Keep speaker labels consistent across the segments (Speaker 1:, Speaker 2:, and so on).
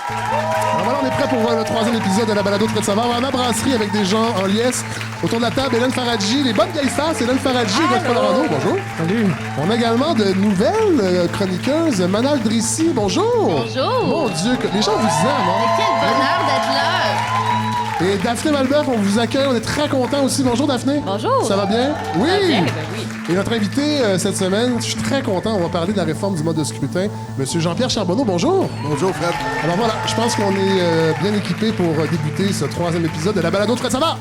Speaker 1: Alors voilà, on est prêt pour le troisième épisode de la balado Très de Saveur. À la brasserie avec des gens en liesse. Autour de la table, Hélène Faradji, les bonnes vieilles stars, c'est Hélène Faradji et Godefroy Laurando. Bonjour.
Speaker 2: Salut.
Speaker 1: On a également de nouvelles chroniqueuses. Manal Drissi, bonjour.
Speaker 3: Bonjour.
Speaker 1: Mon Dieu, les gens vous aiment, hein?
Speaker 3: Quel bonheur d'être là.
Speaker 1: Et Daphné Malbeuf, on vous accueille, on est très contents aussi. Bonjour Daphné.
Speaker 3: Bonjour.
Speaker 1: Ça va bien? Oui.
Speaker 3: Ça va bien, ben oui.
Speaker 1: Et notre invité cette semaine, je suis très content, on va parler de la réforme du mode de scrutin. Monsieur Jean-Pierre Charbonneau, bonjour.
Speaker 4: Bonjour, Fred.
Speaker 1: Alors voilà, je pense qu'on est bien équipé pour débuter ce troisième épisode de la balado Très de Saveur.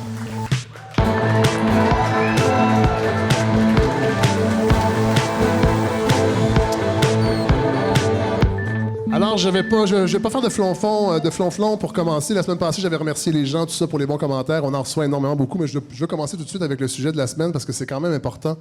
Speaker 1: Alors, je vais pas faire de flonflon pour commencer. La semaine passée, j'avais remercié les gens, tout ça, pour les bons commentaires. On en reçoit énormément, beaucoup, mais je veux commencer tout de suite avec le sujet de la semaine parce que c'est quand même important.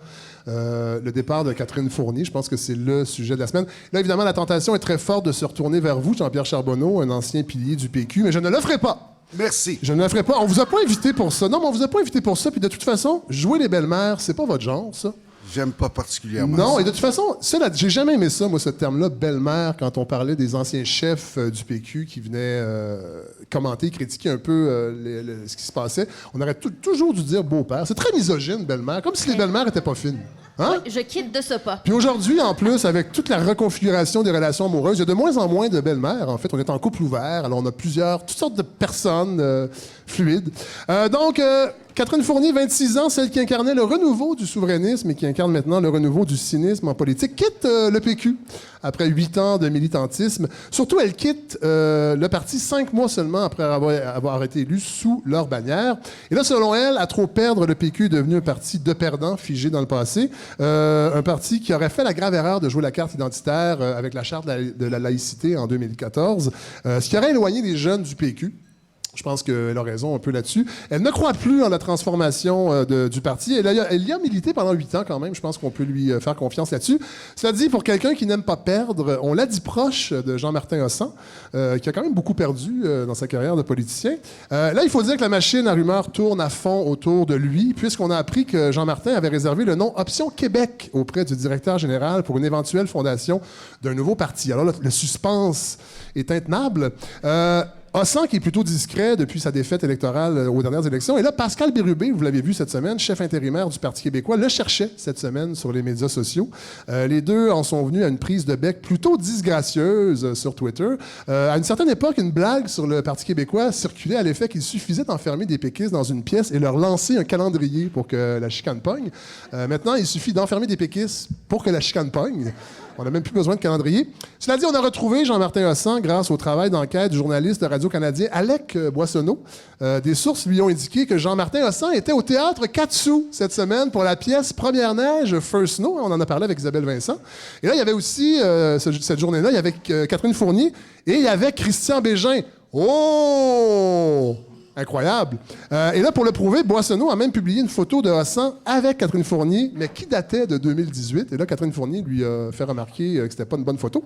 Speaker 1: Le départ de Catherine Fournier, je pense que c'est le sujet de la semaine. Là, évidemment, la tentation est très forte de se retourner vers vous, Jean-Pierre Charbonneau, un ancien pilier du PQ, mais je ne le ferai pas.
Speaker 4: Merci.
Speaker 1: Je ne le ferai pas. On vous a pas invité pour ça. Non, mais on vous a pas invité pour ça. Puis de toute façon, jouer les belles-mères, c'est pas votre genre, ça.
Speaker 4: J'aime pas particulièrement
Speaker 1: Non,
Speaker 4: ça.
Speaker 1: et de toute façon, j'ai jamais aimé ça, moi, ce terme-là, belle-mère, quand on parlait des anciens chefs du PQ qui venaient commenter, critiquer un peu ce qui se passait. On aurait toujours dû dire beau-père. C'est très misogyne, belle-mère, comme si les belles-mères étaient pas fines. Hein?
Speaker 3: Je quitte de ce pas.
Speaker 1: Puis aujourd'hui, en plus, avec toute la reconfiguration des relations amoureuses, il y a de moins en moins de belles-mères. En fait, on est en couple ouvert, alors on a toutes sortes de personnes fluides. Donc, Catherine Fournier, 26 ans, celle qui incarnait le renouveau du souverainisme et qui incarne maintenant le renouveau du cynisme en politique, quitte le PQ après 8 ans de militantisme. Surtout, elle quitte le parti 5 mois seulement après avoir été élue sous leur bannière. Et là, selon elle, à trop perdre, le PQ est devenu un parti de perdants figé dans le passé. Un parti qui aurait fait la grave erreur de jouer la carte identitaire avec la charte de la laïcité en 2014, ce qui aurait éloigné les jeunes du PQ. Je pense qu'elle a raison un peu là-dessus. Elle ne croit plus en la transformation du parti. Elle y a milité pendant 8 ans quand même. Je pense qu'on peut lui faire confiance là-dessus. Cela dit, pour quelqu'un qui n'aime pas perdre, on l'a dit proche de Jean-Martin Hossan, qui a quand même beaucoup perdu dans sa carrière de politicien. Là, il faut dire que la machine à rumeurs tourne à fond autour de lui, puisqu'on a appris que Jean-Martin avait réservé le nom Option Québec auprès du directeur général pour une éventuelle fondation d'un nouveau parti. Alors là, le suspense est intenable. Hossan, qui est plutôt discret depuis sa défaite électorale aux dernières élections. Et là, Pascal Bérubé, vous l'avez vu cette semaine, chef intérimaire du Parti québécois, le cherchait cette semaine sur les médias sociaux. Les deux en sont venus à une prise de bec plutôt disgracieuse sur Twitter. À une certaine époque, une blague sur le Parti québécois circulait à l'effet qu'il suffisait d'enfermer des péquistes dans une pièce et leur lancer un calendrier pour que la chicane pogne. Maintenant, il suffit d'enfermer des péquistes pour que la chicane pogne. On n'a même plus besoin de calendrier. Cela dit, on a retrouvé Jean-Martin Hossan grâce au travail d'enquête du journaliste de Radio-Canadien Alec Boissonneau. Des sources lui ont indiqué que Jean-Martin Hossan était au théâtre Katsu cette semaine pour la pièce Première neige, First Snow. On en a parlé avec Isabelle Vincent. Et là, il y avait aussi, cette journée-là, il y avait Catherine Fournier et il y avait Christian Bégin. Oh! Incroyable. Et là, pour le prouver, Boissonneau a même publié une photo de Hossan avec Catherine Fournier, mais qui datait de 2018. Et là, Catherine Fournier lui a fait remarquer que c'était pas une bonne photo.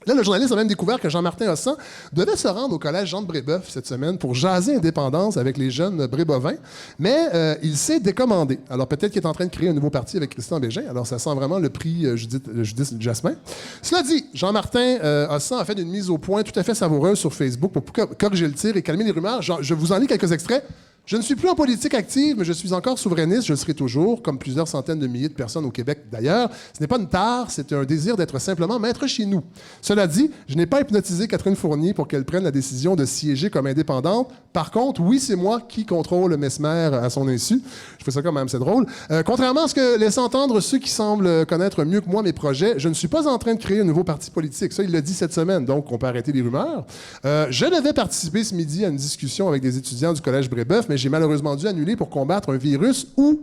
Speaker 1: Là, le journaliste a même découvert que Jean-Martin Hossan devait se rendre au collège Jean de Brébeuf cette semaine pour jaser indépendance avec les jeunes brébovins, mais il s'est décommandé. Alors peut-être qu'il est en train de créer un nouveau parti avec Christian Bégin. Alors ça sent vraiment le prix Judith Jasmin. Cela dit, Jean-Martin Hossan a fait une mise au point tout à fait savoureuse sur Facebook pour corriger le tir et calmer les rumeurs. Je vous en lis quelques extraits. Je ne suis plus en politique active, mais je suis encore souverainiste, je le serai toujours, comme plusieurs centaines de milliers de personnes au Québec d'ailleurs. Ce n'est pas une tare, c'est un désir d'être simplement maître chez nous. Cela dit, je n'ai pas hypnotisé Catherine Fournier pour qu'elle prenne la décision de siéger comme indépendante. Par contre, oui, c'est moi qui contrôle Mesmer à son insu. Je fais ça quand même, c'est drôle. Contrairement à ce que laissent entendre ceux qui semblent connaître mieux que moi mes projets, je ne suis pas en train de créer un nouveau parti politique. Ça, il l'a dit cette semaine, donc on peut arrêter les rumeurs. Je devais participer ce midi à une discussion avec des étudiants du Collège Brébeuf, mais j'ai malheureusement dû annuler pour combattre un virus ou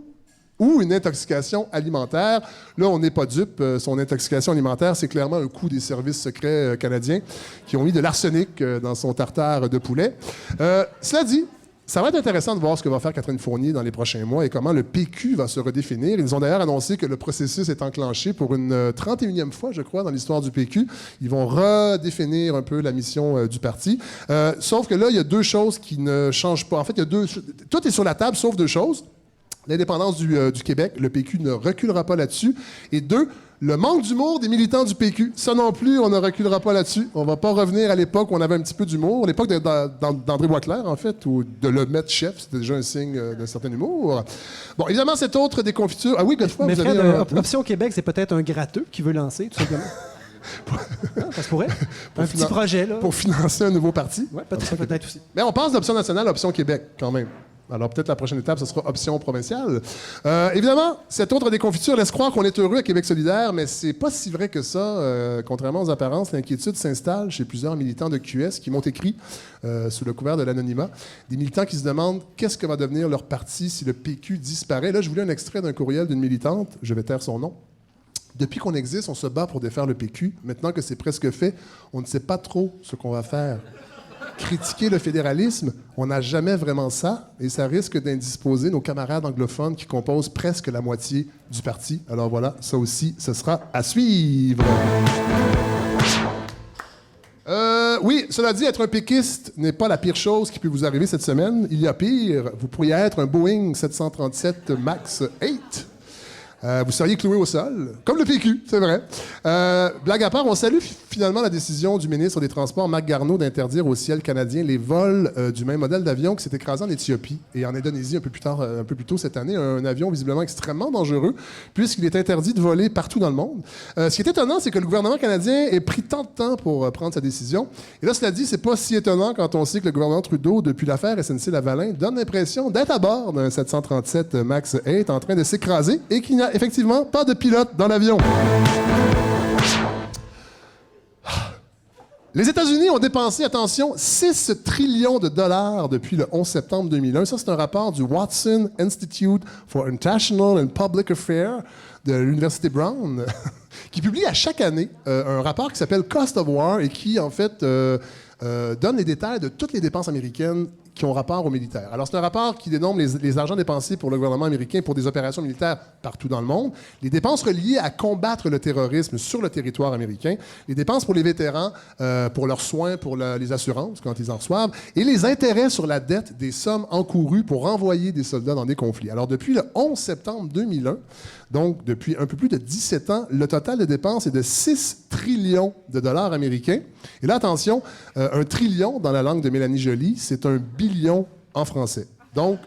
Speaker 1: une intoxication alimentaire. Là, on n'est pas dupe. Son intoxication alimentaire, c'est clairement un coup des services secrets canadiens qui ont mis de l'arsenic dans son tartare de poulet. Cela dit, ça va être intéressant de voir ce que va faire Catherine Fournier dans les prochains mois et comment le PQ va se redéfinir. Ils ont d'ailleurs annoncé que le processus est enclenché pour une 31e fois, je crois, dans l'histoire du PQ. Ils vont redéfinir un peu la mission du parti. Sauf que là, il y a deux choses qui ne changent pas. En fait, tout est sur la table, sauf deux choses. l'indépendance du Québec. Le PQ ne reculera pas là-dessus. Et 2, le manque d'humour des militants du PQ. Ça non plus, on ne reculera pas là-dessus. On va pas revenir à l'époque où on avait un petit peu d'humour. L'époque d'André Boisclair, en fait, où de le mettre chef, c'était déjà un signe d'un certain humour. Bon, évidemment, cette autre déconfiture... Ah oui, Godefroy,
Speaker 2: Mais
Speaker 1: vous
Speaker 2: Fred,
Speaker 1: avez...
Speaker 2: Option Québec, c'est peut-être un gratteux qui veut lancer, tout simplement. Ça se pourrait. Un petit projet, là.
Speaker 1: Pour financer un nouveau parti.
Speaker 2: Oui, peut-être aussi.
Speaker 1: Mais on passe d'Option nationale à Option Québec, quand même. Alors, peut-être la prochaine étape, ce sera option provinciale. Évidemment, cette autre déconfiture laisse croire qu'on est heureux à Québec solidaire, mais c'est pas si vrai que ça. Contrairement aux apparences, l'inquiétude s'installe chez plusieurs militants de QS qui m'ont écrit, sous le couvert de l'anonymat, des militants qui se demandent qu'est-ce que va devenir leur parti si le PQ disparaît. Là, je voulais un extrait d'un courriel d'une militante. Je vais taire son nom. Depuis qu'on existe, on se bat pour défaire le PQ. Maintenant que c'est presque fait, on ne sait pas trop ce qu'on va faire. Critiquer le fédéralisme, on n'a jamais vraiment ça, et ça risque d'indisposer nos camarades anglophones qui composent presque la moitié du parti. Alors voilà, ça aussi, ce sera à suivre. Oui, cela dit, être un péquiste n'est pas la pire chose qui peut vous arriver cette semaine. Il y a pire. Vous pourriez être un Boeing 737 MAX 8. Vous seriez cloué au sol, comme le PQ, c'est vrai. Blague à part, on salue finalement la décision du ministre des Transports, Marc Garneau, d'interdire au ciel canadien les vols du même modèle d'avion qui s'est écrasé en Éthiopie et en Indonésie un peu plus tôt cette année. Un avion visiblement extrêmement dangereux, puisqu'il est interdit de voler partout dans le monde. Ce qui est étonnant, c'est que le gouvernement canadien ait pris tant de temps pour prendre sa décision. Et là, cela dit, c'est pas si étonnant quand on sait que le gouvernement Trudeau, depuis l'affaire SNC-Lavalin, donne l'impression d'être à bord d'un 737 MAX 8 en train de s'écraser et qu'il n'y a effectivement pas de pilote dans l'avion. Les États-Unis ont dépensé, attention, 6 trillions de dollars depuis le 11 septembre 2001. Ça, c'est un rapport du Watson Institute for International and Public Affairs de l'Université Brown, qui publie à chaque année un rapport qui s'appelle Cost of War et qui, en fait, donne les détails de toutes les dépenses américaines qui ont rapport aux militaires. Alors, c'est un rapport qui dénombre les argents dépensés pour le gouvernement américain pour des opérations militaires partout dans le monde, les dépenses reliées à combattre le terrorisme sur le territoire américain, les dépenses pour les vétérans, pour leurs soins, pour les assurances quand ils en reçoivent, et les intérêts sur la dette des sommes encourues pour renvoyer des soldats dans des conflits. Alors, depuis le 11 septembre 2001, donc depuis un peu plus de 17 ans, le total de dépenses est de 6 trillions de dollars américains. Et là, attention, un trillion dans la langue de Mélanie Joly, c'est un billion en français. Donc,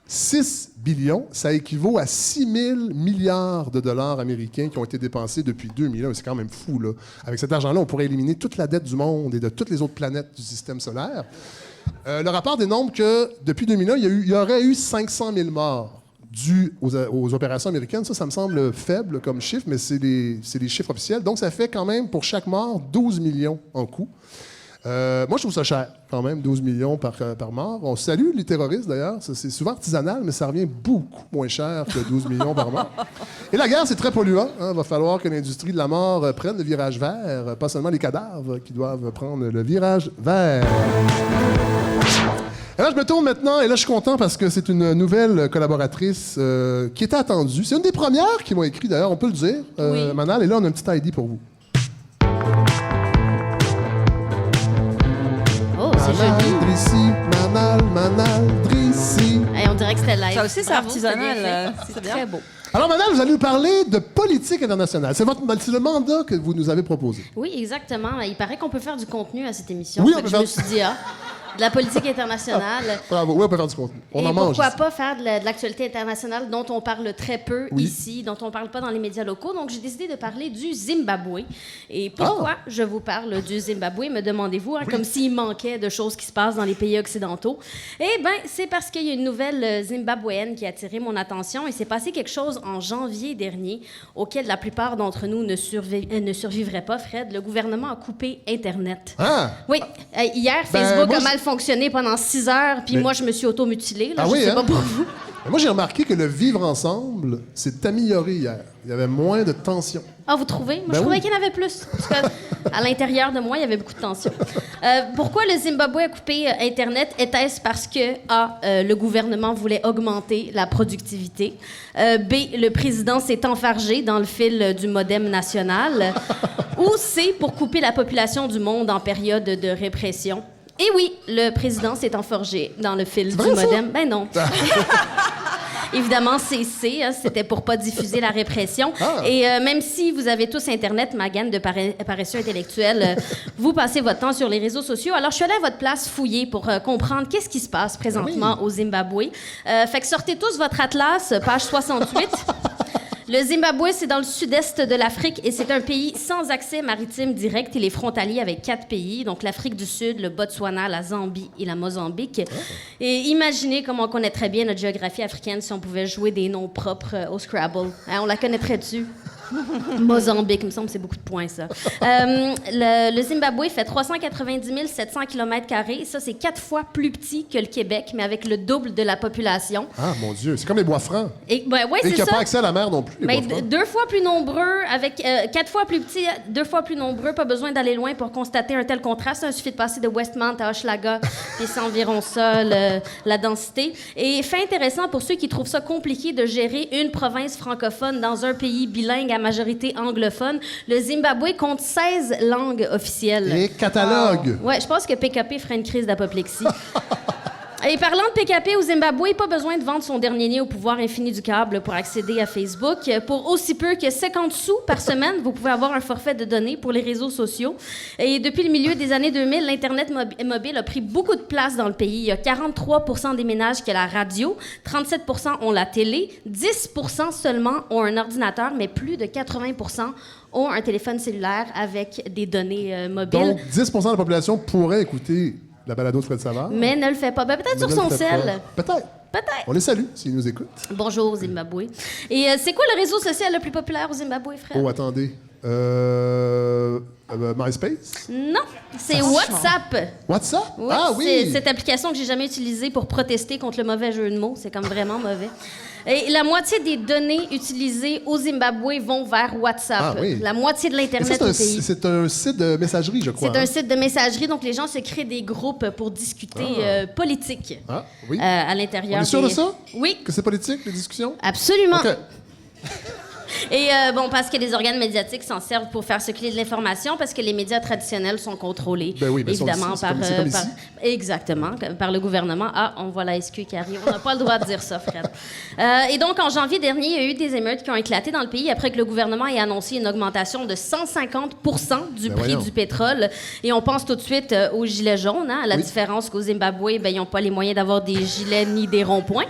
Speaker 1: 6 billions, ça équivaut à 6 000 milliards de dollars américains qui ont été dépensés depuis 2001. C'est quand même fou, là. Avec cet argent-là, on pourrait éliminer toute la dette du monde et de toutes les autres planètes du système solaire. Le rapport dénombre que, depuis 2001, il y aurait eu 500 000 morts dû aux opérations américaines. Ça me semble faible comme chiffre, mais c'est les chiffres officiels. Donc, ça fait quand même, pour chaque mort, 12 millions en coût. Moi, je trouve ça cher, quand même, 12 millions par mort. On salue les terroristes, d'ailleurs. C'est souvent artisanal, mais ça revient beaucoup moins cher que 12 millions par mort. Et la guerre, c'est très polluant. Il va falloir que l'industrie de la mort prenne le virage vert, pas seulement les cadavres qui doivent prendre le virage vert. Et là, je me tourne maintenant, et là, je suis content parce que c'est une nouvelle collaboratrice qui était attendue. C'est une des premières qui m'a écrit, d'ailleurs, on peut le dire,
Speaker 3: Oui.
Speaker 1: Manal. Et là, on a un petit ID pour vous.
Speaker 3: Oh, c'est joli.
Speaker 1: Manal, Drissi.
Speaker 3: Hey, on dirait que c'était live.
Speaker 5: Ça aussi, c'est
Speaker 3: Bravo,
Speaker 5: artisanal,
Speaker 3: bien fait.
Speaker 5: c'est
Speaker 3: C'est
Speaker 5: bien.
Speaker 3: très beau.
Speaker 1: Alors, Manal, vous allez nous parler de politique internationale. C'est le mandat que vous nous avez proposé.
Speaker 3: Oui, exactement. Il paraît qu'on peut faire du contenu à cette émission.
Speaker 1: Oui,
Speaker 3: Fait
Speaker 1: on
Speaker 3: que
Speaker 1: peut
Speaker 3: je me
Speaker 1: faire-
Speaker 3: suis dit, de la politique internationale.
Speaker 1: Bravo. Oui, on peut faire du contenu. On
Speaker 3: Et
Speaker 1: en mange.
Speaker 3: pourquoi
Speaker 1: ici.
Speaker 3: pas faire de l'actualité internationale dont on parle très peu
Speaker 1: Oui.
Speaker 3: ici, dont on parle pas dans les médias locaux. Donc, j'ai décidé de parler du Zimbabwe. Et pourquoi je vous parle du Zimbabwe, me demandez-vous, comme s'il manquait de choses qui se passent dans les pays occidentaux. Eh bien, c'est parce qu'il y a une nouvelle zimbabwéenne qui a attiré mon attention. Il s'est passé quelque chose en janvier dernier auquel la plupart d'entre nous ne survivraient pas, Fred. Le gouvernement a coupé Internet.
Speaker 1: Ah!
Speaker 3: Oui. Hier,
Speaker 1: Ben,
Speaker 3: Facebook
Speaker 1: moi,
Speaker 3: a mal fonctionné pendant 6 heures, puis
Speaker 1: Mais-
Speaker 3: moi, je me suis auto-mutilée. Là,
Speaker 1: Ah
Speaker 3: je
Speaker 1: oui,
Speaker 3: sais
Speaker 1: hein?
Speaker 3: pas pour vous.
Speaker 1: Mais moi, j'ai remarqué que le vivre ensemble s'est amélioré hier. Il y avait moins de tension.
Speaker 3: Ah, vous trouvez? Moi,
Speaker 1: Ben
Speaker 3: je trouvais
Speaker 1: oui.
Speaker 3: qu'il y en avait plus. Parce que à l'intérieur de moi, il y avait beaucoup de tension. Pourquoi le Zimbabwe a coupé Internet? Était-ce parce que A, le gouvernement voulait augmenter la productivité? B, le président s'est enfargé dans le fil du modem national? Ou C, pour couper la population du monde en période de répression? Et oui, le président s'est enfargé dans le fil du
Speaker 1: vrai, ça?
Speaker 3: modem. Ben non. évidemment CC, hein, c'était pour pas diffuser la répression. Et même si vous avez tous Internet, ma gamme de paresseux intellectuels, vous passez votre temps sur les réseaux sociaux. Alors, je suis allée à votre place fouiller pour comprendre qu'est-ce qui se passe présentement au Zimbabwe. Fait que sortez tous votre atlas, page 68. Le Zimbabwe, c'est dans le sud-est de l'Afrique et c'est un pays sans accès maritime direct. Il est frontalier avec 4 pays, donc l'Afrique du Sud, le Botswana, la Zambie et la Mozambique. Et imaginez comment on connaît très bien notre géographie africaine si on pouvait jouer des noms propres au Scrabble. Hein, on la connaîtrait-tu? Mozambique, il me semble que c'est beaucoup de points, ça. Le Zimbabwe fait 390 700 km². Ça, c'est 4 fois plus petit que le Québec, mais avec le double de la population.
Speaker 1: Ah, mon Dieu, c'est comme les Bois-Francs.
Speaker 3: Et
Speaker 1: qui n'a pas accès à la mer non plus, les Bois-Francs.
Speaker 3: 2 fois plus nombreux, avec 4 fois plus petit, 2 fois plus nombreux. Pas besoin d'aller loin pour constater un tel contraste. Il suffit de passer de Westmount à Hochelaga, puis c'est environ ça, la densité. Et fait intéressant pour ceux qui trouvent ça compliqué de gérer une province francophone dans un pays bilingue à majorité anglophone, le Zimbabwe compte 16 langues officielles.
Speaker 1: Et catalogue!
Speaker 3: Ouais, je pense que PKP ferait une crise d'apoplexie. Et parlant de PKP au Zimbabwe, pas besoin de vendre son dernier nez au pouvoir infini du câble pour accéder à Facebook. Pour aussi peu que 50 sous par semaine, vous pouvez avoir un forfait de données pour les réseaux sociaux. Et depuis le milieu des années 2000, l'Internet mobile a pris beaucoup de place dans le pays. Il y a 43 % des ménages qui ont la radio, 37 % ont la télé, 10 % seulement ont un ordinateur, mais plus de 80 % ont un téléphone cellulaire avec des données mobiles.
Speaker 1: Donc, 10 % de la population pourrait écouter la balado de Fred Savard.
Speaker 3: Mais ne le fait pas. Ben, peut-être sur son sel.
Speaker 1: Peut-être.
Speaker 3: Peut-être.
Speaker 1: On les salue s'ils nous écoutent.
Speaker 3: Bonjour, Zimbabwe. Et c'est quoi le réseau social le plus populaire au Zimbabwe, Fred?
Speaker 1: Oh, attendez. MySpace?
Speaker 3: Non, c'est WhatsApp.
Speaker 1: WhatsApp?
Speaker 3: Oui,
Speaker 1: Ah oui!
Speaker 3: C'est cette application que j'ai jamais utilisée pour protester contre le mauvais jeu de mots. C'est comme vraiment mauvais. Et la moitié des données utilisées au Zimbabwe vont vers WhatsApp.
Speaker 1: Ah oui.
Speaker 3: La moitié de l'Internet au pays.
Speaker 1: C'est un site de messagerie, je crois.
Speaker 3: C'est un site de messagerie, donc les gens se créent des groupes pour discuter politique
Speaker 1: oui.
Speaker 3: à l'intérieur.
Speaker 1: On est sûr de ça?
Speaker 3: Oui.
Speaker 1: Que c'est politique, les discussions?
Speaker 3: Absolument.
Speaker 1: OK.
Speaker 3: Et parce que les organes médiatiques s'en servent pour faire circuler de l'information, parce que les médias traditionnels sont contrôlés,
Speaker 1: ben oui,
Speaker 3: évidemment,
Speaker 1: c'est comme ici.
Speaker 3: Exactement, par le gouvernement. Ah, on voit la SQ qui arrive. On n'a pas le droit de dire ça, Fred. Et donc, en janvier dernier, il y a eu des émeutes qui ont éclaté dans le pays après que le gouvernement ait annoncé une augmentation de 150 % du prix du pétrole. Et on pense tout de suite aux gilets jaunes, hein, à la différence qu'au Zimbabwe, ils n'ont pas les moyens d'avoir des gilets ni des ronds-points.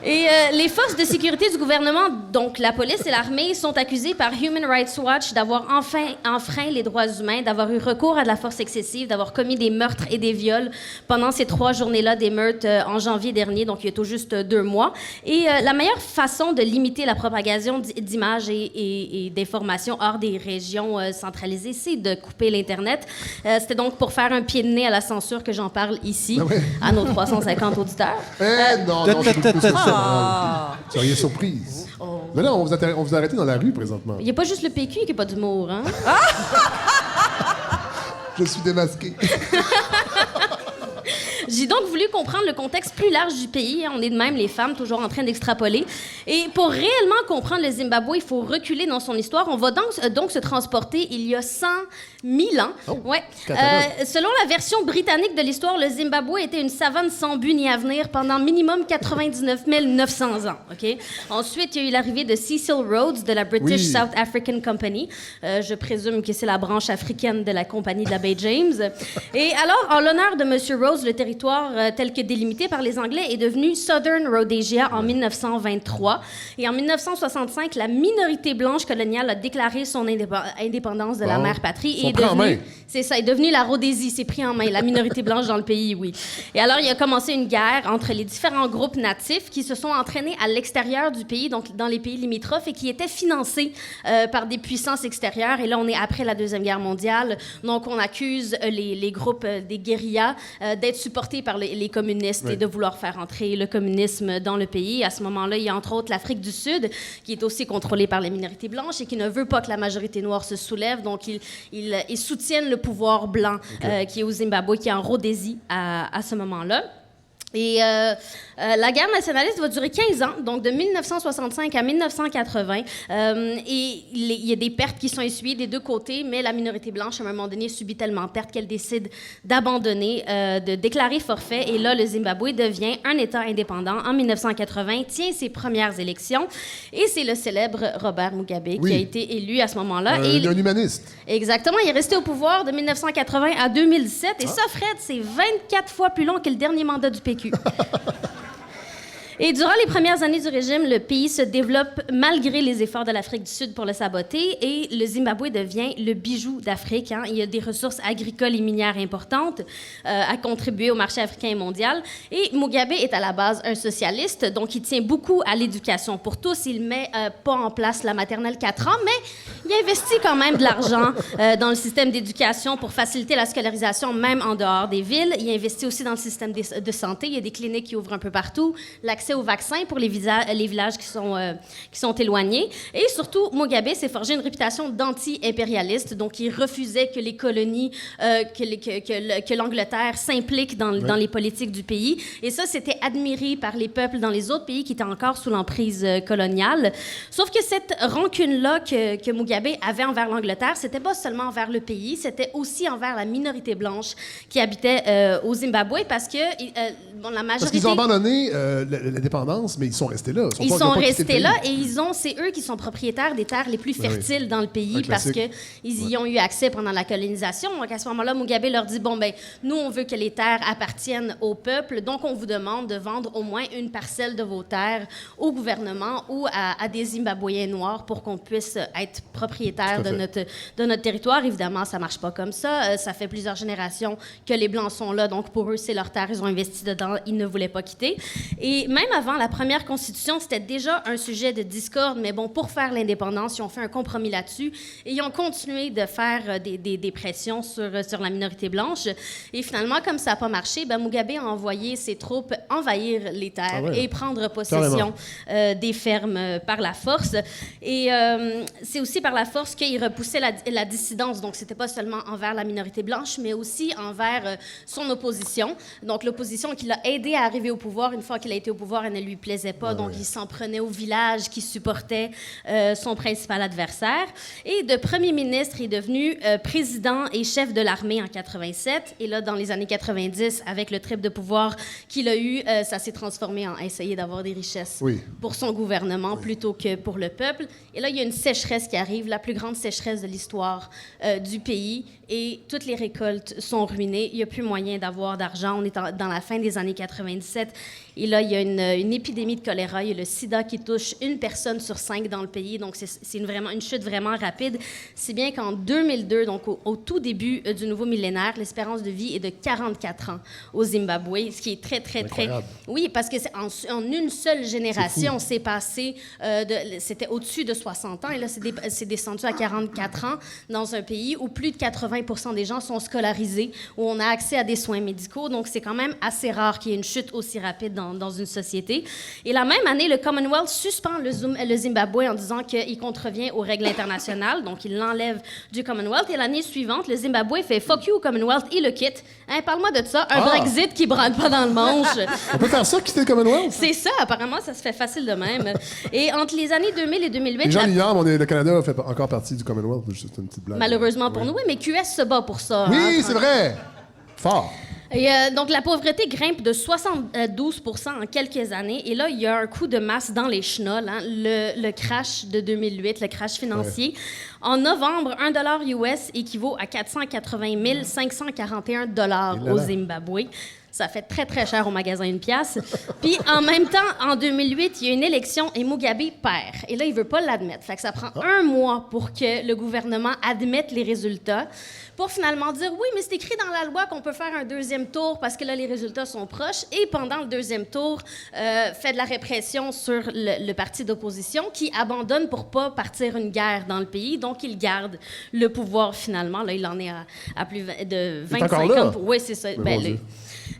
Speaker 3: Et les forces de sécurité du gouvernement, donc la police et l'armée, sont accusées par Human Rights Watch d'avoir enfreint les droits humains, d'avoir eu recours à de la force excessive, d'avoir commis des meurtres et des viols pendant ces 3 journées-là d'émeutes en janvier dernier, donc il y a tout juste 2 mois. Et la meilleure façon de limiter la propagation d'images et d'informations hors des régions centralisées, c'est de couper l'Internet. C'était donc pour faire un pied de nez à la censure que j'en parle ici, à nos 350 auditeurs.
Speaker 1: Non, vous seriez surprise. Mais là, on vous a arrêté dans la rue, présentement.
Speaker 3: Il n'y a pas juste le PQ qui n'a pas d'humour, hein?
Speaker 1: Je suis démasqué.
Speaker 3: J'ai donc voulu comprendre le contexte plus large du pays. On est de même, les femmes, toujours en train d'extrapoler. Et pour réellement comprendre le Zimbabwe, il faut reculer dans son histoire. On va donc se transporter il y a 100 000 ans.
Speaker 1: Oh,
Speaker 3: ouais. Selon la version britannique de l'histoire, le Zimbabwe était une savane sans but ni avenir pendant minimum 99 900 ans. Okay? Ensuite, il y a eu l'arrivée de Cecil Rhodes de la British South African Company. Je présume que c'est la branche africaine de la compagnie de la baie James. Et alors, en l'honneur de M. Rhodes, le territoire tel que délimité par les Anglais est devenu Southern Rhodesia en 1923. Et en 1965, la minorité blanche coloniale a déclaré son indépendance de la mère patrie et est devenue la Rhodésie. C'est pris en main, la minorité blanche dans le pays, oui. Et alors, il a commencé une guerre entre les différents groupes natifs qui se sont entraînés à l'extérieur du pays, donc dans les pays limitrophes, et qui étaient financés par des puissances extérieures. Et là, on est après la Deuxième Guerre mondiale. Donc, on accuse les groupes des guérillas d'être supportés par les communistes et de vouloir faire entrer le communisme dans le pays. À ce moment-là, il y a entre autres l'Afrique du Sud, qui est aussi contrôlée par les minorités blanches et qui ne veut pas que la majorité noire se soulève. Donc, ils soutiennent le pouvoir blanc qui est au Zimbabwe, qui est en Rhodésie à ce moment-là. Et la guerre nationaliste va durer 15 ans, donc de 1965 à 1980. Et il y a des pertes qui sont essuyées des deux côtés, mais la minorité blanche, à un moment donné, subit tellement de pertes qu'elle décide d'abandonner, de déclarer forfait. Et là, le Zimbabwe devient un État indépendant en 1980, tient ses premières élections. Et c'est le célèbre Robert Mugabe qui a été élu à ce moment-là.
Speaker 1: Un humaniste.
Speaker 3: Exactement. Il est resté au pouvoir de 1980 à 2017. Et ça, Fred, c'est 24 fois plus long que le dernier mandat du PQ. Et durant les premières années du régime, le pays se développe malgré les efforts de l'Afrique du Sud pour le saboter et le Zimbabwe devient le bijou d'Afrique. Hein. Il y a des ressources agricoles et minières importantes à contribuer au marché africain et mondial. Et Mugabe est à la base un socialiste, donc il tient beaucoup à l'éducation pour tous. Il met pas en place la maternelle 4 ans, mais il investit quand même de l'argent dans le système d'éducation pour faciliter la scolarisation, même en dehors des villes. Il investit aussi dans le système de santé. Il y a des cliniques qui ouvrent un peu partout. L'accès aux vaccins pour les villages qui sont éloignés. Et surtout, Mugabe s'est forgé une réputation d'anti-impérialiste. Donc, il refusait que les colonies, que l'Angleterre s'implique dans les politiques du pays. Et ça, c'était admiré par les peuples dans les autres pays qui étaient encore sous l'emprise coloniale. Sauf que cette rancune-là que Mugabe avait envers l'Angleterre, c'était pas seulement envers le pays, c'était aussi envers la minorité blanche qui habitait au Zimbabwe parce que la majorité...
Speaker 1: Parce qu'ils ont abandonné l'indépendance, mais ils sont restés là.
Speaker 3: Ils sont restés là et c'est eux qui sont propriétaires des terres les plus fertiles dans le pays parce qu'ils y ont eu accès pendant la colonisation. Donc, à ce moment-là, Mugabe leur dit, bon, ben nous, on veut que les terres appartiennent au peuple, donc on vous demande de vendre au moins une parcelle de vos terres au gouvernement ou à des Zimbabwéens noirs pour qu'on puisse être propriétaire de notre territoire. Évidemment, ça marche pas comme ça. Ça fait plusieurs générations que les Blancs sont là, donc pour eux, c'est leur terre, ils ont investi dedans, ils ne voulaient pas quitter. Et même avant la première constitution, c'était déjà un sujet de discorde, mais bon, pour faire l'indépendance, ils ont fait un compromis là-dessus et ils ont continué de faire des pressions sur la minorité blanche. Et finalement, comme ça n'a pas marché, ben, Mugabe a envoyé ses troupes envahir les terres et prendre possession des fermes par la force. Et c'est aussi par la force qu'il repoussait la dissidence. Donc, c'était pas seulement envers la minorité blanche, mais aussi envers son opposition. Donc, l'opposition qui l'a aidé à arriver au pouvoir. Une fois qu'il a été au pouvoir, elle ne lui plaisait pas. Donc, il s'en prenait au village qui supportait son principal adversaire. Et de premier ministre, il est devenu président et chef de l'armée en 87. Et là, dans les années 90, avec le trip de pouvoir qu'il a eu, ça s'est transformé en essayer d'avoir des richesses pour son gouvernement plutôt que pour le peuple. Et là, il y a une sécheresse qui arrive, la plus grande sécheresse de l'histoire du pays. Et toutes les récoltes sont ruinées. Il n'y a plus moyen d'avoir d'argent. On est dans la fin des années 97. Et là, il y a une épidémie de choléra. Il y a le sida qui touche une personne sur 5 dans le pays. Donc, c'est une chute vraiment rapide. Si bien qu'en 2002, donc au tout début du nouveau millénaire, l'espérance de vie est de 44 ans au Zimbabwe, ce qui est très, très, très... Oui, parce que en une seule génération, c'est passé... c'était au-dessus de 60 ans. Et là, c'est descendu à 44 ans dans un pays où plus de 80% des gens sont scolarisés, où on a accès à des soins médicaux. Donc, c'est quand même assez rare qu'il y ait une chute aussi rapide dans une société. Et la même année, le Commonwealth suspend le Zimbabwe en disant qu'il contrevient aux règles internationales. Donc, il l'enlève du Commonwealth. Et l'année suivante, le Zimbabwe fait « fuck you, Commonwealth », il le quitte. Hein, parle-moi de ça. Un Brexit qui brade pas dans le manche.
Speaker 1: On peut faire ça, quitter le Commonwealth?
Speaker 3: C'est ça. Apparemment, ça se fait facile de même. Et entre les années 2000 et 2008...
Speaker 1: Les gens l'ignorent, le Canada fait encore partie du Commonwealth. Juste une petite blague.
Speaker 3: Malheureusement pour nous, oui, mais QS se bat pour ça.
Speaker 1: Oui, c'est vrai. Fort.
Speaker 3: Et donc, la pauvreté grimpe de 72 % en quelques années. Et là, il y a un coup de masse dans les chenolles. Hein, le crash de 2008, le crash financier. En novembre, $1 US équivaut à 480 541 $ au Zimbabwe. Ça fait très, très cher au magasin une pièce. Puis, en même temps, en 2008, il y a une élection et Mugabe perd. Et là, il veut pas l'admettre. Fait que ça prend un mois pour que le gouvernement admette les résultats pour finalement dire, oui, mais c'est écrit dans la loi qu'on peut faire un deuxième tour parce que là, les résultats sont proches. Et pendant le deuxième tour, fait de la répression sur le parti d'opposition qui abandonne pour pas partir une guerre dans le pays. Donc, il garde le pouvoir finalement. Là, il en est à plus de 25 ans. Oui, c'est ça.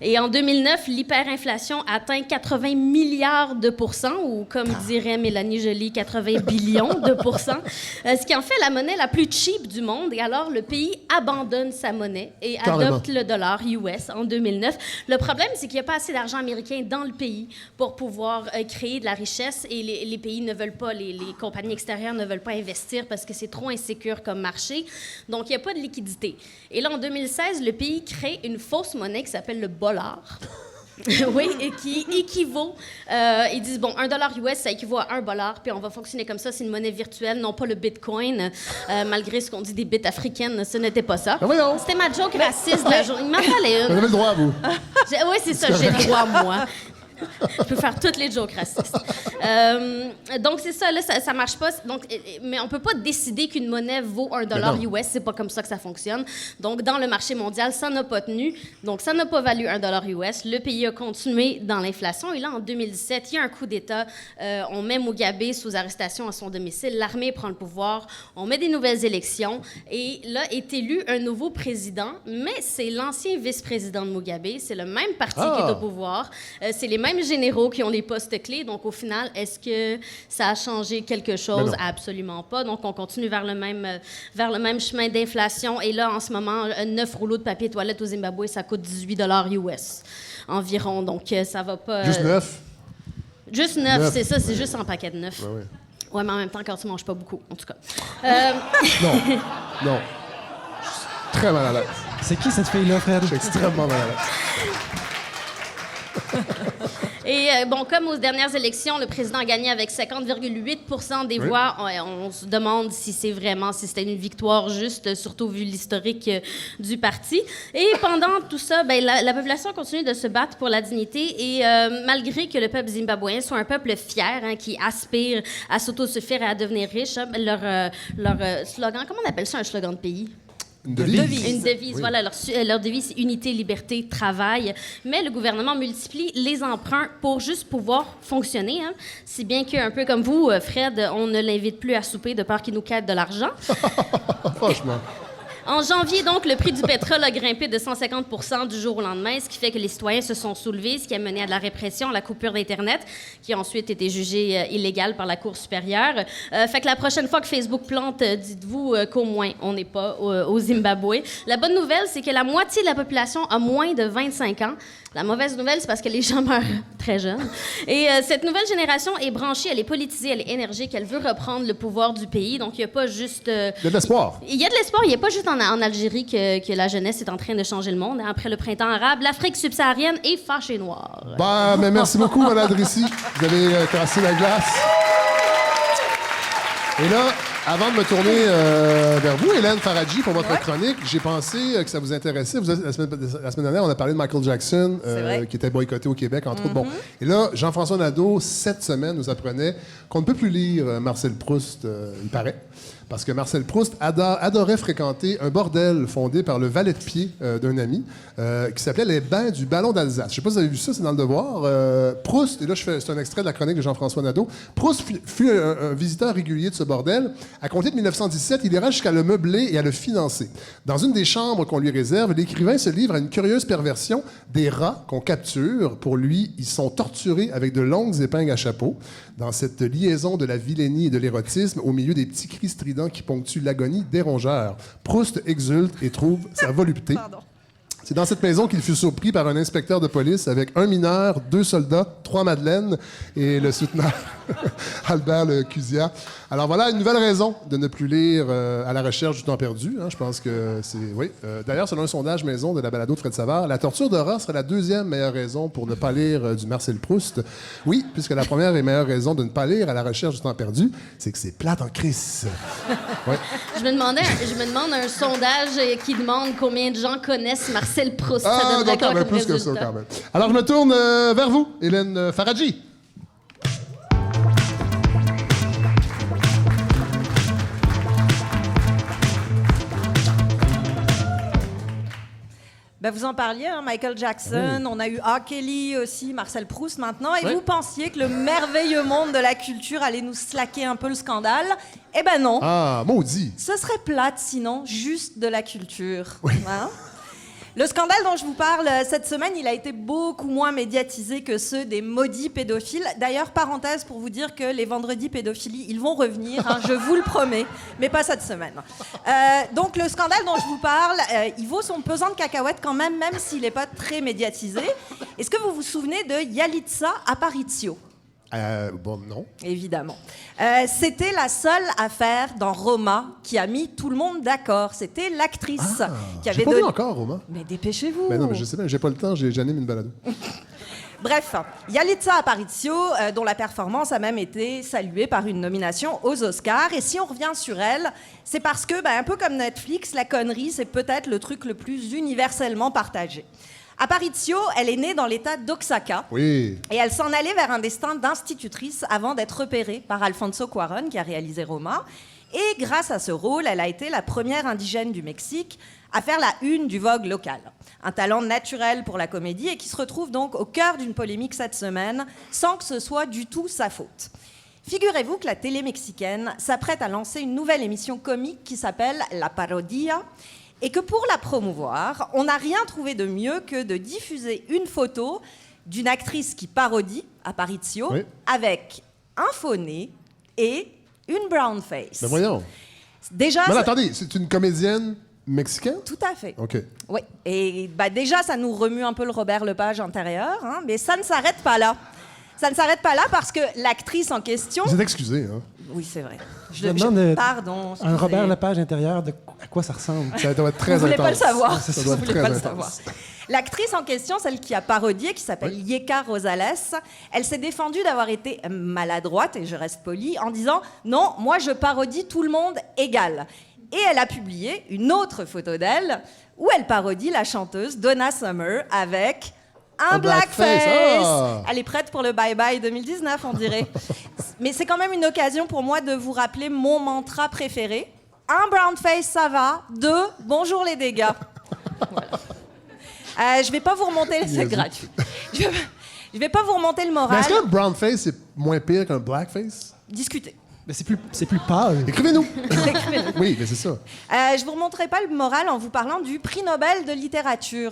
Speaker 3: Et en 2009, l'hyperinflation atteint 80 milliards de pourcents, ou comme dirait Mélanie Joly, 80 billions de pourcents, ce qui en fait la monnaie la plus cheap du monde. Et alors, le pays abandonne sa monnaie et adopte le dollar US en 2009. Le problème, c'est qu'il n'y a pas assez d'argent américain dans le pays pour pouvoir créer de la richesse et les pays ne veulent pas, les compagnies extérieures ne veulent pas investir parce que c'est trop insécure comme marché. Donc, il n'y a pas de liquidité. Et là, en 2016, le pays crée une fausse monnaie qui s'appelle le bollar. Oui, et qui équivaut... ils disent, bon, $1 US, ça équivaut à $1, puis on va fonctionner comme ça, c'est une monnaie virtuelle, non pas le Bitcoin. Malgré ce qu'on dit des bits africaines, ce n'était pas ça. C'était ma joke raciste de la journée. Il m'en fallait une.
Speaker 1: Vous avez le droit, vous.
Speaker 3: Oui, c'est ça, j'ai le droit, moi. Je peux faire toutes les jokes racistes. Donc, c'est ça, là, ça marche pas. Donc, mais on peut pas décider qu'une monnaie vaut $1 US. C'est pas comme ça que ça fonctionne. Donc, dans le marché mondial, ça n'a pas tenu. Donc, ça n'a pas valu $1 US. Le pays a continué dans l'inflation. Et là, en 2017, il y a un coup d'État. On met Mugabe sous arrestation à son domicile. L'armée prend le pouvoir. On met des nouvelles élections. Et là, est élu un nouveau président. Mais c'est l'ancien vice-président de Mugabe. C'est le même parti qui est au pouvoir. C'est les mêmes généraux qui ont les postes clés. Donc, au final, est-ce que ça a changé quelque chose? Absolument pas. Donc, on continue vers le même chemin d'inflation. Et là, en ce moment, 9 rouleaux de papier toilette au Zimbabwe, ça coûte $18 US environ. Donc, ça va pas...
Speaker 1: Juste 9?
Speaker 3: Juste 9, c'est ça. C'est juste en paquet de 9.
Speaker 1: Ouais.
Speaker 3: Ouais, mais en même temps, quand tu manges pas beaucoup, en tout cas.
Speaker 1: Non. Je suis très mal à l'aise.
Speaker 2: C'est qui cette fille-là, Fred?
Speaker 1: Je suis extrêmement mal à l'aise.
Speaker 3: Et bon, comme aux dernières élections, le président a gagné avec 50,8 % des voix. On se demande si c'était une victoire juste, surtout vu l'historique du parti. Et pendant tout ça, la population continue de se battre pour la dignité. Et malgré que le peuple zimbabwéen soit un peuple fier, qui aspire à s'autosuffire et à devenir riche, leur slogan, comment on appelle ça un slogan de pays?
Speaker 1: Une devise.
Speaker 3: Une devise,
Speaker 1: Oui.
Speaker 3: voilà. Leur devise, c'est unité, liberté, travail. Mais le gouvernement multiplie les emprunts pour juste pouvoir fonctionner. Si bien qu'un peu comme vous, Fred, on ne l'invite plus à souper de peur qu'il nous quête de l'argent.
Speaker 1: Franchement.
Speaker 3: En janvier, donc, le prix du pétrole a grimpé de 150 % du jour au lendemain, ce qui fait que les citoyens se sont soulevés, ce qui a mené à de la répression, à la coupure d'Internet, qui a ensuite été jugée illégale par la Cour supérieure. Fait que la prochaine fois que Facebook plante, dites-vous qu'au moins, on n'est pas au Zimbabwe. La bonne nouvelle, c'est que la moitié de la population a moins de 25 ans. La mauvaise nouvelle, c'est parce que les gens meurent très jeunes. Et cette nouvelle génération est branchée, elle est politisée, elle est énergique, elle veut reprendre le pouvoir du pays. Donc, il n'y a pas juste...
Speaker 1: Il y a de l'espoir.
Speaker 3: Il y a de l'espoir. Il n'y a pas juste en Algérie que la jeunesse est en train de changer le monde. Après le printemps arabe, l'Afrique subsaharienne est fâchée noire.
Speaker 1: Mais merci beaucoup, Mme Drissi. Vous avez cassé la glace. Et là, avant de me tourner vers vous, Hélène Faradji, pour votre chronique, j'ai pensé que ça vous intéressait. La semaine dernière, on a parlé de Michael Jackson, qui était boycotté au Québec, entre autres. Bon. Et là, Jean-François Nadeau, cette semaine, nous apprenait qu'on ne peut plus lire Marcel Proust, il paraît. Parce que Marcel Proust adorait fréquenter un bordel fondé par le valet de pied d'un ami qui s'appelait Les Bains du Ballon d'Alsace. Je ne sais pas si vous avez vu ça, c'est dans Le Devoir. Proust, et là c'est un extrait de la chronique de Jean-François Nadeau, Proust fut un visiteur régulier de ce bordel. À compter de 1917, il ira jusqu'à le meubler et à le financer. Dans une des chambres qu'on lui réserve, l'écrivain se livre à une curieuse perversion des rats qu'on capture. Pour lui, ils sont torturés avec de longues épingles à chapeau. Dans cette liaison de la vilainie et de l'érotisme, au milieu des petits cris stridents qui ponctuent l'agonie des rongeurs, Proust exulte et trouve sa volupté. C'est dans cette maison qu'il fut surpris par un inspecteur de police avec un mineur, 2 soldats, 3 madeleines et le souteneur Albert Le Cusia. Alors voilà une nouvelle raison de ne plus lire À la recherche du temps perdu. Je pense que c'est... Oui. D'ailleurs, selon un sondage maison de la balado de Fred Savard, la torture de rat serait la 2e meilleure raison pour ne pas lire du Marcel Proust. Oui, puisque la première et meilleure raison de ne pas lire À la recherche du temps perdu, c'est que c'est plate en crise. Ouais.
Speaker 3: Je me demande un sondage qui demande combien de gens connaissent Marcel Proust.
Speaker 1: Ah, donc quand même plus que ça, quand même. Alors, je me tourne vers vous, Hélène Faradji.
Speaker 5: Vous en parliez, Michael Jackson, on a eu R. Kelly aussi, Marcel Proust maintenant, et vous pensiez que le merveilleux monde de la culture allait nous slacker un peu le scandale. Eh ben non.
Speaker 1: Ah, maudit.
Speaker 5: Ce serait plate sinon, juste de la culture. Oui. Le scandale dont je vous parle cette semaine, il a été beaucoup moins médiatisé que ceux des maudits pédophiles. D'ailleurs, parenthèse pour vous dire que les vendredis pédophilie, ils vont revenir, hein, je vous le promets, mais pas cette semaine. Donc le scandale dont je vous parle, il vaut son pesant de cacahuètes quand même s'il n'est pas très médiatisé. Est-ce que vous vous souvenez de Yalitza Aparicio ?
Speaker 1: Bon, non.
Speaker 5: Évidemment. C'était la seule affaire dans Roma qui a mis tout le monde d'accord. C'était l'actrice qui avait
Speaker 1: J'ai pas vu encore, Romain.
Speaker 5: Mais dépêchez-vous.
Speaker 1: Ben non, mais je sais bien, j'ai pas le temps, j'anime une balade.
Speaker 5: Bref, Yalitza Aparicio, dont la performance a même été saluée par une nomination aux Oscars. Et si on revient sur elle, c'est parce que, un peu comme Netflix, la connerie, c'est peut-être le truc le plus universellement partagé. Aparicio, elle est née dans l'état d'Oaxaca.
Speaker 1: Oui.
Speaker 5: Et elle s'en allait vers un destin d'institutrice avant d'être repérée par Alfonso Cuarón, qui a réalisé Roma. Et grâce à ce rôle, elle a été la première indigène du Mexique à faire la une du Vogue local. Un talent naturel pour la comédie et qui se retrouve donc au cœur d'une polémique cette semaine, sans que ce soit du tout sa faute. Figurez-vous que la télé mexicaine s'apprête à lancer une nouvelle émission comique qui s'appelle La Parodia, et que pour la promouvoir, on n'a rien trouvé de mieux que de diffuser une photo d'une actrice qui parodie Aparicio,
Speaker 1: oui,
Speaker 5: avec un faux nez et une brown face.
Speaker 1: Ben voyons.
Speaker 5: Déjà,
Speaker 1: Mais attendez, c'est une comédienne mexicaine?
Speaker 5: Tout à fait.
Speaker 1: OK.
Speaker 5: Oui. Et déjà, ça nous remue un peu le Robert Lepage intérieur, hein, mais ça ne s'arrête pas là. Ça ne s'arrête pas là parce que l'actrice en question...
Speaker 1: Vous êtes excusé, hein?
Speaker 5: Oui, c'est vrai.
Speaker 2: Je demande
Speaker 5: pardon.
Speaker 2: un Robert Lepage intérieur, à quoi ça ressemble?
Speaker 1: Ça doit être très
Speaker 5: Vous voulez
Speaker 1: intense.
Speaker 5: pas le savoir.
Speaker 1: Ça doit
Speaker 5: Vous
Speaker 1: être
Speaker 5: voulez
Speaker 1: très
Speaker 5: pas le
Speaker 1: intense.
Speaker 5: savoir. L'actrice en question, celle qui a parodié, qui s'appelle Yeka Rosales, elle s'est défendue d'avoir été maladroite, et je reste polie, en disant « Non, moi je parodie tout le monde égal ». Et elle a publié une autre photo d'elle où elle parodie la chanteuse Donna Summer avec un blackface.
Speaker 1: Ah.
Speaker 5: Elle est prête pour le bye-bye 2019, on dirait. Mais c'est quand même une occasion pour moi de vous rappeler mon mantra préféré. Un brown face, ça va. 2, bonjour les dégâts. Voilà. Je vais pas vous remonter... C'est gratuit. Je vais pas vous remonter le
Speaker 1: Mais
Speaker 5: moral.
Speaker 1: est-ce qu'un brown face c'est moins pire qu'un blackface?
Speaker 5: Discutez.
Speaker 2: Mais c'est plus pâle.
Speaker 1: Écrivez-nous. Oui, mais c'est ça.
Speaker 5: Je vous remonterai pas le moral en vous parlant du prix Nobel de littérature.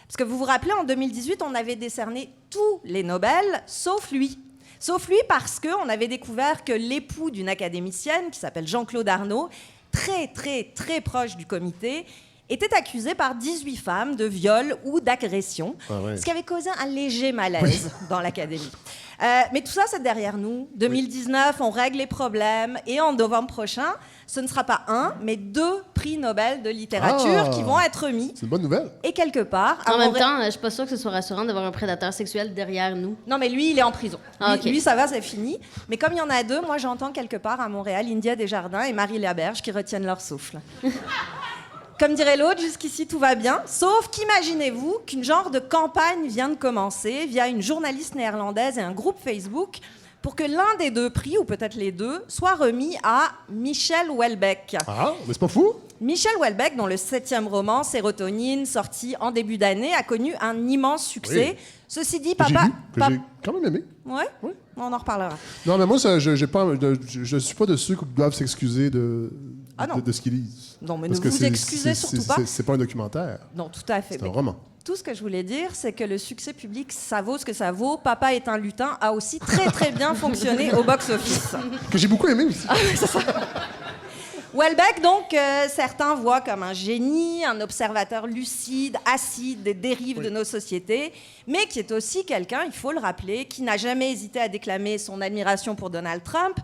Speaker 5: Parce que vous vous rappelez, en 2018, on avait décerné tous les Nobel, sauf lui. Sauf lui parce qu'on avait découvert que l'époux d'une académicienne, qui s'appelle Jean-Claude Arnaud, très, très, très proche du comité, était accusé par 18 femmes de viol ou d'agression, ce qui avait causé un léger malaise dans l'Académie. Mais tout ça, c'est derrière nous. 2019, on règle les problèmes, et en novembre prochain, ce ne sera pas un, mais 2 prix Nobel de littérature qui vont être remis.
Speaker 1: C'est une bonne nouvelle.
Speaker 5: Et quelque part...
Speaker 3: En même temps, je suis pas sûre que ce soit rassurant d'avoir un prédateur sexuel derrière nous.
Speaker 5: Non, mais lui, il est en prison.
Speaker 3: Ah,
Speaker 5: Lui,
Speaker 3: ok.
Speaker 5: lui, ça va, c'est fini. Mais comme il y en a 2, moi, j'entends quelque part à Montréal India Desjardins et Marie Laberge qui retiennent leur souffle. Comme dirait l'autre, jusqu'ici tout va bien, sauf qu'imaginez-vous qu'une genre de campagne vient de commencer via une journaliste néerlandaise et un groupe Facebook pour que l'un des 2 prix, ou peut-être les 2, soit remis à Michel Houellebecq.
Speaker 1: Ah, mais c'est pas fou?
Speaker 5: Michel Houellebecq, dont le 7e roman, Sérotonine, sorti en début d'année, a connu un immense succès.
Speaker 1: Oui.
Speaker 5: Ceci dit,
Speaker 1: Que j'ai
Speaker 5: papa...
Speaker 1: lu, que j'ai quand même aimé.
Speaker 5: Ouais? On en reparlera.
Speaker 1: Non, mais moi, ça, je suis pas de ceux qui doivent s'excuser de ce qu'ils lisent.
Speaker 5: Non, mais
Speaker 1: Parce
Speaker 5: ne
Speaker 1: que
Speaker 5: vous
Speaker 1: c'est-
Speaker 5: excusez
Speaker 1: c'est-
Speaker 5: surtout
Speaker 1: c'est-
Speaker 5: pas.
Speaker 1: C'est pas un documentaire,
Speaker 5: Non, tout à fait.
Speaker 1: c'est un
Speaker 5: Mais
Speaker 1: roman.
Speaker 5: tout ce que je voulais dire, c'est que le succès public, ça vaut ce que ça vaut. Papa est un lutin a aussi très très bien fonctionné au box-office.
Speaker 1: Que j'ai beaucoup aimé aussi.
Speaker 5: Houellebecq, donc, certains voient comme un génie, un observateur lucide, acide des dérives de nos sociétés, mais qui est aussi quelqu'un, il faut le rappeler, qui n'a jamais hésité à déclamer son admiration pour Donald Trump,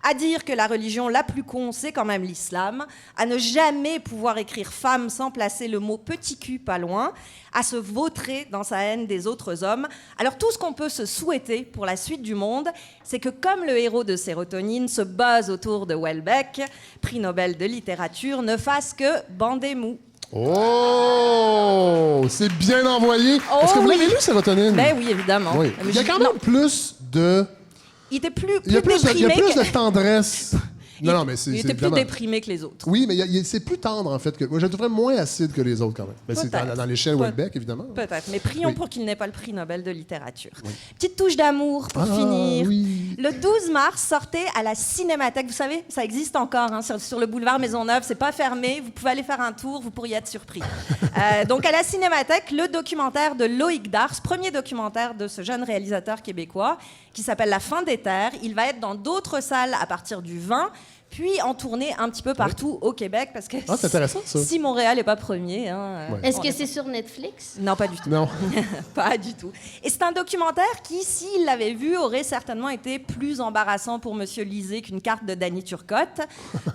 Speaker 5: à dire que la religion la plus con, c'est quand même l'islam, à ne jamais pouvoir écrire femme sans placer le mot petit cul pas loin, à se vautrer dans sa haine des autres hommes. Alors tout ce qu'on peut se souhaiter pour la suite du monde, c'est que comme le héros de Sérotonine se base autour de Houellebecq, prix Nobel de littérature, ne fasse que bander mou.
Speaker 1: Oh! C'est bien envoyé.
Speaker 5: Oh,
Speaker 1: Est-ce que vous
Speaker 5: oui.
Speaker 1: l'avez lu, Sérotonine?
Speaker 5: Ben oui, évidemment.
Speaker 1: Oui.
Speaker 5: Mais
Speaker 1: Il y a quand même plus de...
Speaker 5: Il était plus
Speaker 1: Il y a plus
Speaker 5: déprimé
Speaker 1: de tendresse Non, mais c'est
Speaker 5: Il était plus
Speaker 1: évidemment.
Speaker 5: déprimé que les autres.
Speaker 1: Oui, mais c'est plus tendre, en fait. Moi, je le trouverais moins acide que les autres, quand même. Mais c'est
Speaker 5: Peut-être.
Speaker 1: dans l'échelle
Speaker 5: Peut-
Speaker 1: Houellebecq, évidemment.
Speaker 5: Peut-être, mais prions
Speaker 1: Oui.
Speaker 5: pour qu'il n'ait pas le prix Nobel de littérature. Petite touche d'amour pour
Speaker 1: Ah,
Speaker 5: finir.
Speaker 1: oui.
Speaker 5: Le 12 mars sortait à la Cinémathèque. Vous savez, ça existe encore hein, sur le boulevard Maisonneuve. C'est pas fermé. Vous pouvez aller faire un tour. Vous pourriez être surpris. Donc à la Cinémathèque, le documentaire de Loïc Dars, premier documentaire de ce jeune réalisateur québécois, qui s'appelle La fin des terres. Il va être dans d'autres salles à partir du 20. Puis en tournée un petit peu partout au Québec, parce que
Speaker 1: Ah, c'est intéressant, ça.
Speaker 5: si Montréal n'est pas premier... hein,
Speaker 1: Ouais.
Speaker 3: Est-ce
Speaker 5: on
Speaker 3: que
Speaker 5: est
Speaker 3: c'est sur Netflix?
Speaker 5: Non, pas du tout.
Speaker 1: Non.
Speaker 5: Pas du tout. Et c'est un documentaire qui, s'il l'avait vu, aurait certainement été plus embarrassant pour Monsieur Lisée qu'une carte de Danny Turcotte.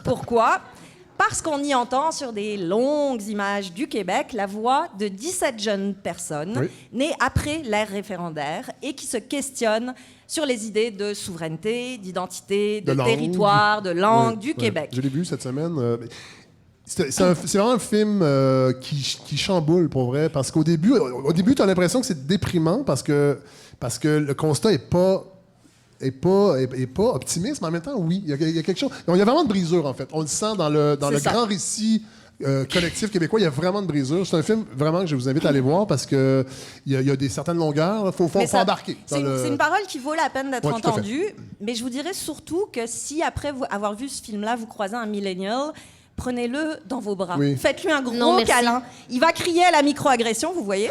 Speaker 5: Pourquoi? Parce qu'on y entend sur des longues images du Québec la voix de 17 jeunes personnes
Speaker 1: Oui.
Speaker 5: nées après l'ère référendaire et qui se questionnent sur les idées de souveraineté, d'identité, de
Speaker 1: langue.
Speaker 5: territoire, de langue
Speaker 1: Ouais,
Speaker 5: du
Speaker 1: ouais.
Speaker 5: Québec.
Speaker 1: Je l'ai vu cette semaine. C'est vraiment un film qui chamboule, pour vrai, parce qu'au début, tu as l'impression que c'est déprimant parce que le constat est pas optimiste, mais en même temps, oui, il y a quelque chose. Il y a vraiment de brisure, en fait. On le sent dans le
Speaker 5: C'est ça.
Speaker 1: grand récit collectif québécois, il y a vraiment de brisure. C'est un film vraiment que je vous invite à aller voir parce que il y a des certaines longueurs. Il faut
Speaker 5: Mais ça-
Speaker 1: embarquer. dans
Speaker 5: C'est une parole qui vaut la peine d'être
Speaker 1: Ouais, tout à fait.
Speaker 5: entendue, mais je vous dirais surtout que si, après avoir vu ce film-là, vous croisez un millennial, prenez-le dans vos bras.
Speaker 1: Oui.
Speaker 5: Faites-lui un gros
Speaker 3: Non, merci.
Speaker 5: câlin. Il va crier à la microagression, vous voyez.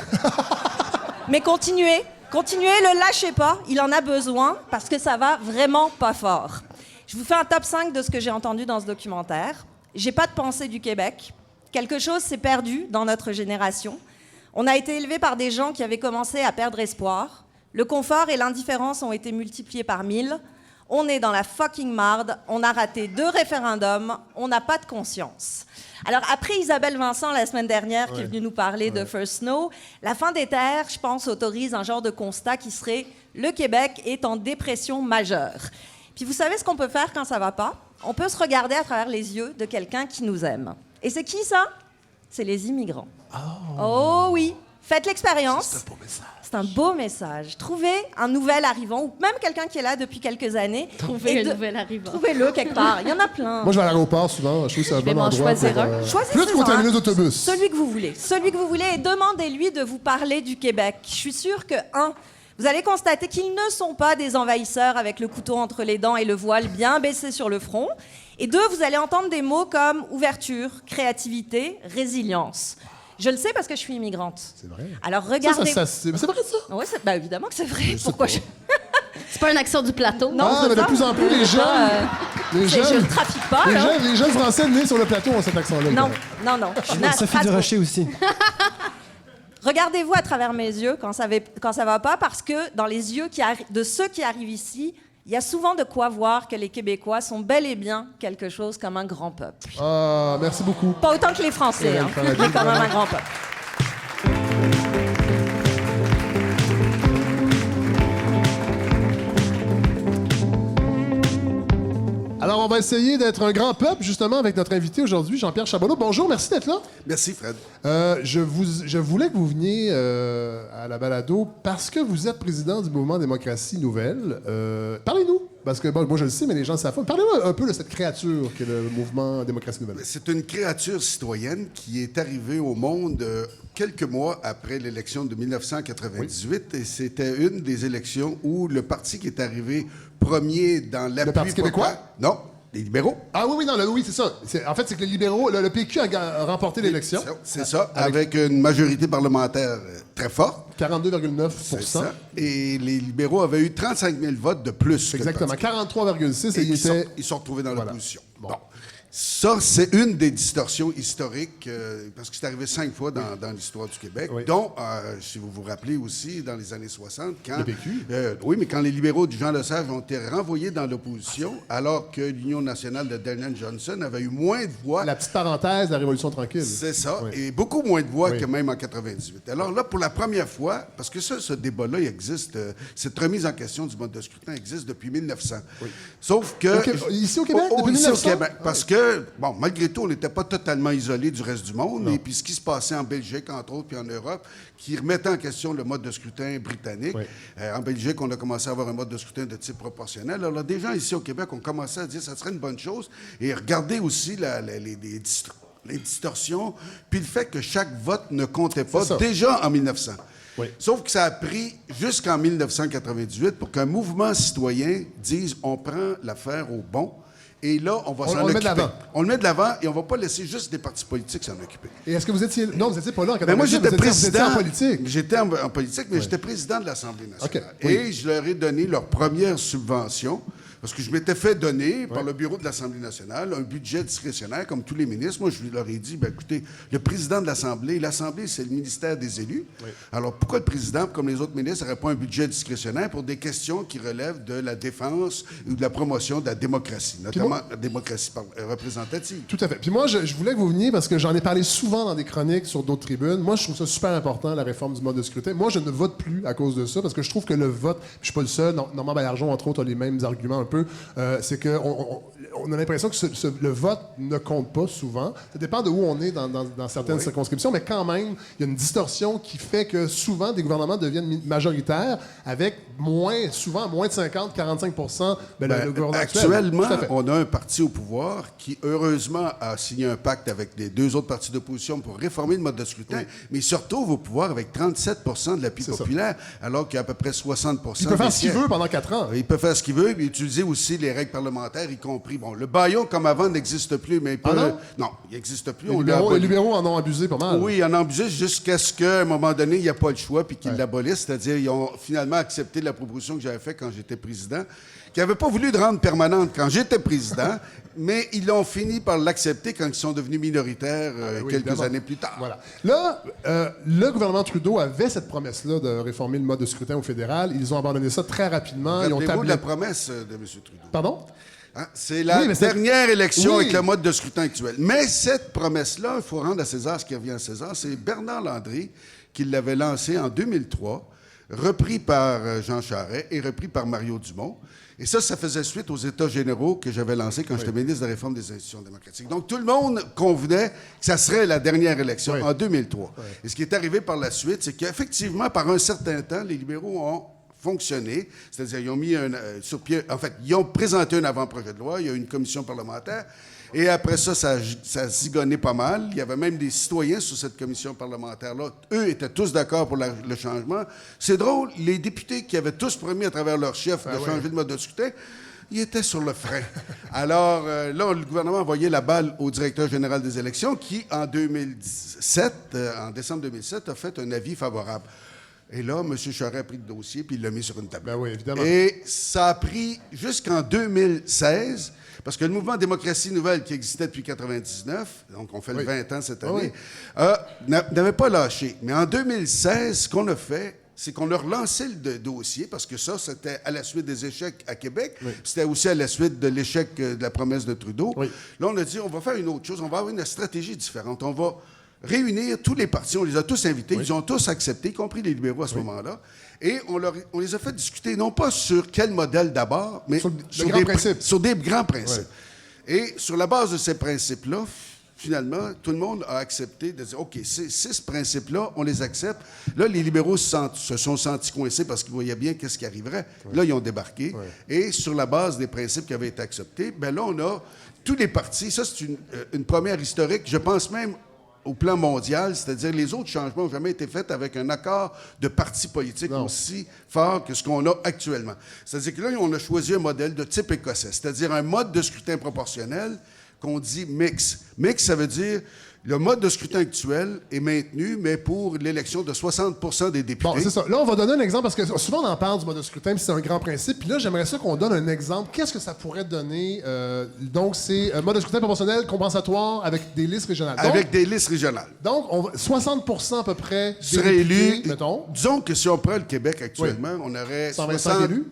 Speaker 5: Mais continuez. Continuez, le lâchez pas. Il en a besoin parce que ça va vraiment pas fort. Je vous fais un top 5 de ce que j'ai entendu dans ce documentaire. J'ai pas de pensée du Québec. Quelque chose s'est perdu dans notre génération. On a été élevé par des gens qui avaient commencé à perdre espoir. Le confort et l'indifférence ont été multipliés par 1000. On est dans la fucking marde. On a raté 2 référendums. On n'a pas de conscience. Alors, après Isabelle Vincent, la semaine dernière, qui est venue nous parler de First Snow, la fin des terres, je pense, autorise un genre de constat qui serait « le Québec est en dépression majeure ». Puis vous savez ce qu'on peut faire quand ça va pas? On peut se regarder à travers les yeux de quelqu'un qui nous aime. Et c'est qui ça? C'est les immigrants. Oh oui, faites l'expérience. C'est un beau message. Trouvez un nouvel arrivant ou même quelqu'un qui est là depuis quelques années.
Speaker 3: Trouver
Speaker 5: et
Speaker 3: un
Speaker 5: de-
Speaker 3: nouvel arrivant.
Speaker 5: Trouvez-le quelque part. Il y en a plein.
Speaker 1: Moi, je vais à l'aéroport souvent. Je trouve que c'est un
Speaker 3: vais
Speaker 1: bon
Speaker 3: m'en
Speaker 1: endroit.
Speaker 3: choisir
Speaker 1: pour,
Speaker 3: un.
Speaker 5: Choisissez
Speaker 1: plus qu'au
Speaker 5: un.
Speaker 1: terminus d'autobus.
Speaker 5: Celui que vous voulez. Celui que vous voulez et demandez-lui de vous parler du Québec. Je suis sûre que, vous allez constater qu'ils ne sont pas des envahisseurs avec le couteau entre les dents et le voile bien baissé sur le front. Et 2, vous allez entendre des mots comme ouverture, créativité, résilience. Je le sais parce que je suis immigrante.
Speaker 1: C'est vrai.
Speaker 5: Alors regardez...
Speaker 1: C'est vrai, ça?
Speaker 5: Oui, bah, évidemment que c'est vrai. Pourquoi je...
Speaker 3: C'est pas un accent du plateau.
Speaker 5: Non,
Speaker 1: Ah,
Speaker 5: c'est
Speaker 1: mais de
Speaker 5: ça.
Speaker 1: plus en plus, les jeunes... Les
Speaker 5: Je
Speaker 1: jeunes...
Speaker 5: ne trafique pas, là.
Speaker 1: Les jeunes français nés sur le plateau ont cet accent-là.
Speaker 5: Non,
Speaker 1: quand même.
Speaker 5: non. Je suis née à
Speaker 2: Sophie
Speaker 5: Strasbourg.
Speaker 2: Durocher aussi.
Speaker 5: Regardez-vous à travers mes yeux quand ça va pas, parce que dans les yeux de ceux qui arrivent ici, il y a souvent de quoi voir que les Québécois sont bel et bien quelque chose comme un grand peuple.
Speaker 1: Ah, merci beaucoup.
Speaker 5: Pas autant que les Français, hein,
Speaker 1: faire la
Speaker 5: mais
Speaker 1: bise,
Speaker 5: quand même
Speaker 1: vraiment.
Speaker 5: un grand peuple.
Speaker 1: Alors, on va essayer d'être un grand peuple, justement, avec notre invité aujourd'hui, Jean-Pierre Charbonneau. Bonjour, merci d'être là.
Speaker 4: Merci, Fred.
Speaker 1: Je voulais que vous veniez à la balado parce que vous êtes président du mouvement Démocratie Nouvelle. Parlez-nous, parce que bon, moi je le sais, mais les gens savent pas. Parlez-moi un peu de cette créature qu'est le mouvement Démocratie Nouvelle.
Speaker 4: C'est une créature citoyenne qui est arrivée au monde quelques mois après l'élection de 1998. Et c'était une des élections où le parti qui est arrivé premier dans l'appui...
Speaker 1: Parti québécois?
Speaker 4: Non, les libéraux.
Speaker 1: Ah oui, oui, c'est ça. En fait, c'est que les libéraux, le PQ a remporté l'élection.
Speaker 4: C'est ça, avec une majorité parlementaire très forte.
Speaker 1: 42,9
Speaker 4: C'est ça. Et les libéraux avaient eu 35 000 votes de plus. que le
Speaker 1: Exactement.
Speaker 4: Parti
Speaker 1: 43,6 et
Speaker 4: Et
Speaker 1: il était...
Speaker 4: ils sont retrouvés dans
Speaker 1: Voilà.
Speaker 4: l'opposition.
Speaker 1: Bon.
Speaker 4: Bon. Ça, c'est une des distorsions historiques, parce que c'est arrivé 5 fois dans l'histoire du Québec,
Speaker 1: Oui.
Speaker 4: dont, si vous vous rappelez aussi, dans les années 60, quand...
Speaker 1: Le PQ.
Speaker 4: Oui, mais quand les libéraux du Jean Lesage ont été renvoyés dans l'opposition, alors que l'Union nationale de Daniel Johnson avait eu moins de voix...
Speaker 1: La petite parenthèse de la Révolution tranquille.
Speaker 4: C'est ça,
Speaker 1: Oui.
Speaker 4: et beaucoup moins de voix
Speaker 1: Oui.
Speaker 4: que même en 98. Alors là, pour la première fois, parce que ça, ce débat-là, il existe, cette remise en question du mode de scrutin existe depuis 1900. Sauf que...
Speaker 1: Ici au Québec, depuis
Speaker 4: ici
Speaker 1: 1900?
Speaker 4: au Québec, parce que que, bon, malgré tout, on n'était pas totalement isolé du reste du monde. Et puis ce qui se passait en Belgique, entre autres, puis en Europe, qui remettait en question le mode de scrutin britannique.
Speaker 1: Oui.
Speaker 4: En Belgique, on a commencé à avoir un mode de scrutin de type proportionnel. Alors, des gens ici au Québec ont commencé à dire que ça serait une bonne chose. Et regardez aussi les distorsions, puis le fait que chaque vote ne comptait pas déjà en 1900.
Speaker 1: Oui.
Speaker 4: Sauf que ça a pris jusqu'en 1998 pour qu'un mouvement citoyen dise on prend l'affaire au bon. Et là, on va s'en occuper. On le met de l'avant et on ne va pas laisser juste des partis politiques s'en occuper.
Speaker 1: Et est-ce que vous étiez... Non, vous n'étiez pas là en 98.
Speaker 4: Mais moi, j'étais président.
Speaker 1: Vous étiez en politique.
Speaker 4: J'étais en politique, mais j'étais président de l'Assemblée nationale.
Speaker 1: Okay.
Speaker 4: Et je leur ai donné leur première subvention. Parce que je m'étais fait donner par le bureau de l'Assemblée nationale un budget discrétionnaire, comme tous les ministres. Moi, je leur ai dit, écoutez, le président de l'Assemblée, c'est le ministère des élus. Oui. Alors, pourquoi le président, comme les autres ministres, n'aurait pas un budget discrétionnaire pour des questions qui relèvent de la défense ou de la promotion de la démocratie, notamment la démocratie représentative?
Speaker 1: Tout à fait. Puis moi, je voulais que vous veniez parce que j'en ai parlé souvent dans des chroniques sur d'autres tribunes. Moi, je trouve ça super important, la réforme du mode de scrutin. Moi, je ne vote plus à cause de ça parce que je trouve que le vote, puis je suis pas le seul, Normand Baillargeon, entre autres, a les mêmes arguments un peu. C'est qu'on a l'impression que le vote ne compte pas souvent. Ça dépend de où on est dans certaines circonscriptions, mais quand même, il y a une distorsion qui fait que souvent, des gouvernements deviennent majoritaires avec souvent moins de 50, 45 le gouvernement
Speaker 4: actuellement, on a un parti au pouvoir qui, heureusement, a signé un pacte avec les deux autres partis d'opposition pour réformer le mode de scrutin, mais surtout au pouvoir avec 37 de l'appui populaire, alors qu'il y a à peu près 60
Speaker 1: il peut faire ce qu'il veut pendant 4 ans.
Speaker 4: Il peut faire ce qu'il veut, puis utiliser aussi les règles parlementaires, y compris... Bon, le bâillon, comme avant, n'existe plus, mais il peut... Non, il n'existe plus.
Speaker 1: Les libéraux en ont abusé pas mal.
Speaker 4: Oui, ils en ont abusé jusqu'à ce qu'à un moment donné, il n'y a pas le choix, puis qu'ils l'abolissent. C'est-à-dire, ils ont finalement accepté la proposition que j'avais faite quand j'étais président, qui n'avaient pas voulu de rendre permanente quand j'étais président, mais ils ont fini par l'accepter quand ils sont devenus minoritaires quelques années plus tard.
Speaker 1: Voilà. Là, le gouvernement Trudeau avait cette promesse-là de réformer le mode de scrutin au fédéral. Ils ont abandonné ça très rapidement.
Speaker 4: Rappelez-vous de la promesse de M. Trudeau.
Speaker 1: Pardon?
Speaker 4: Hein? C'est la dernière élection avec le mode de scrutin actuel. Mais cette promesse-là, il faut rendre à César ce qui revient à César. C'est Bernard Landry qui l'avait lancée en 2003, repris par Jean Charest et repris par Mario Dumont. Et ça faisait suite aux États généraux que j'avais lancés quand j'étais ministre de la Réforme des institutions démocratiques. Donc, tout le monde convenait que ça serait la dernière élection en 2003. Et ce qui est arrivé par la suite, c'est qu'effectivement, par un certain temps, les libéraux ont fonctionné, c'est-à-dire ils ont mis sur pied... En fait, ils ont présenté un avant-projet de loi, il y a eu une commission parlementaire, et après ça, ça zigonnait pas mal. Il y avait même des citoyens sur cette commission parlementaire-là. Eux étaient tous d'accord pour le changement. C'est drôle, les députés qui avaient tous promis à travers leur chef de changer de mode de scrutin, ils étaient sur le frein. Alors, là, le gouvernement a envoyé la balle au directeur général des élections qui, en décembre 2007, a fait un avis favorable. Et là, M. Charest a pris le dossier puis il l'a mis sur une table.
Speaker 1: Ben oui, évidemment.
Speaker 4: Et ça a pris jusqu'en 2016, parce que le mouvement Démocratie nouvelle qui existait depuis 1999, donc on fait le 20 ans cette année, n'avait pas lâché. Mais en 2016, ce qu'on a fait, c'est qu'on a relancé le dossier, parce que ça, c'était à la suite des échecs à Québec. Oui. C'était aussi à la suite de l'échec de la promesse de Trudeau. Oui. Là, on a dit, on va faire une autre chose, on va avoir une stratégie différente. On va réunir tous les partis, on les a tous invités, ils ont tous accepté, y compris les libéraux à ce moment-là, et on les a fait discuter, non pas sur quel modèle d'abord, mais sur des grands principes. Et sur la base de ces principes-là, finalement, tout le monde a accepté de dire, OK, ces principes-là, on les accepte. Là, les libéraux se sont sentis coincés parce qu'ils voyaient bien qu'est-ce qui arriverait. Là, ils ont débarqué. Et sur la base des principes qui avaient été acceptés, bien là, on a tous les partis. Ça, c'est une première historique. Je pense même au plan mondial, c'est-à-dire les autres changements n'ont jamais été faits avec un accord de partis politiques aussi fort que ce qu'on a actuellement. C'est-à-dire que là, on a choisi un modèle de type écossais, c'est-à-dire un mode de scrutin proportionnel qu'on dit mix. Mix, ça veut dire le mode de scrutin actuel est maintenu, mais pour l'élection de 60 des députés.
Speaker 1: Bon, c'est ça. Là, on va donner un exemple, parce que souvent, on en parle du mode de scrutin, puis c'est un grand principe. Puis là, j'aimerais ça qu'on donne un exemple. Qu'est-ce que ça pourrait donner? Donc, c'est un mode de scrutin proportionnel compensatoire avec des listes régionales. Donc,
Speaker 4: avec des listes régionales.
Speaker 1: Donc, 60 à peu près des
Speaker 4: seraient élus,
Speaker 1: mettons.
Speaker 4: Disons que si on prend le Québec actuellement, on aurait
Speaker 1: 125 élus?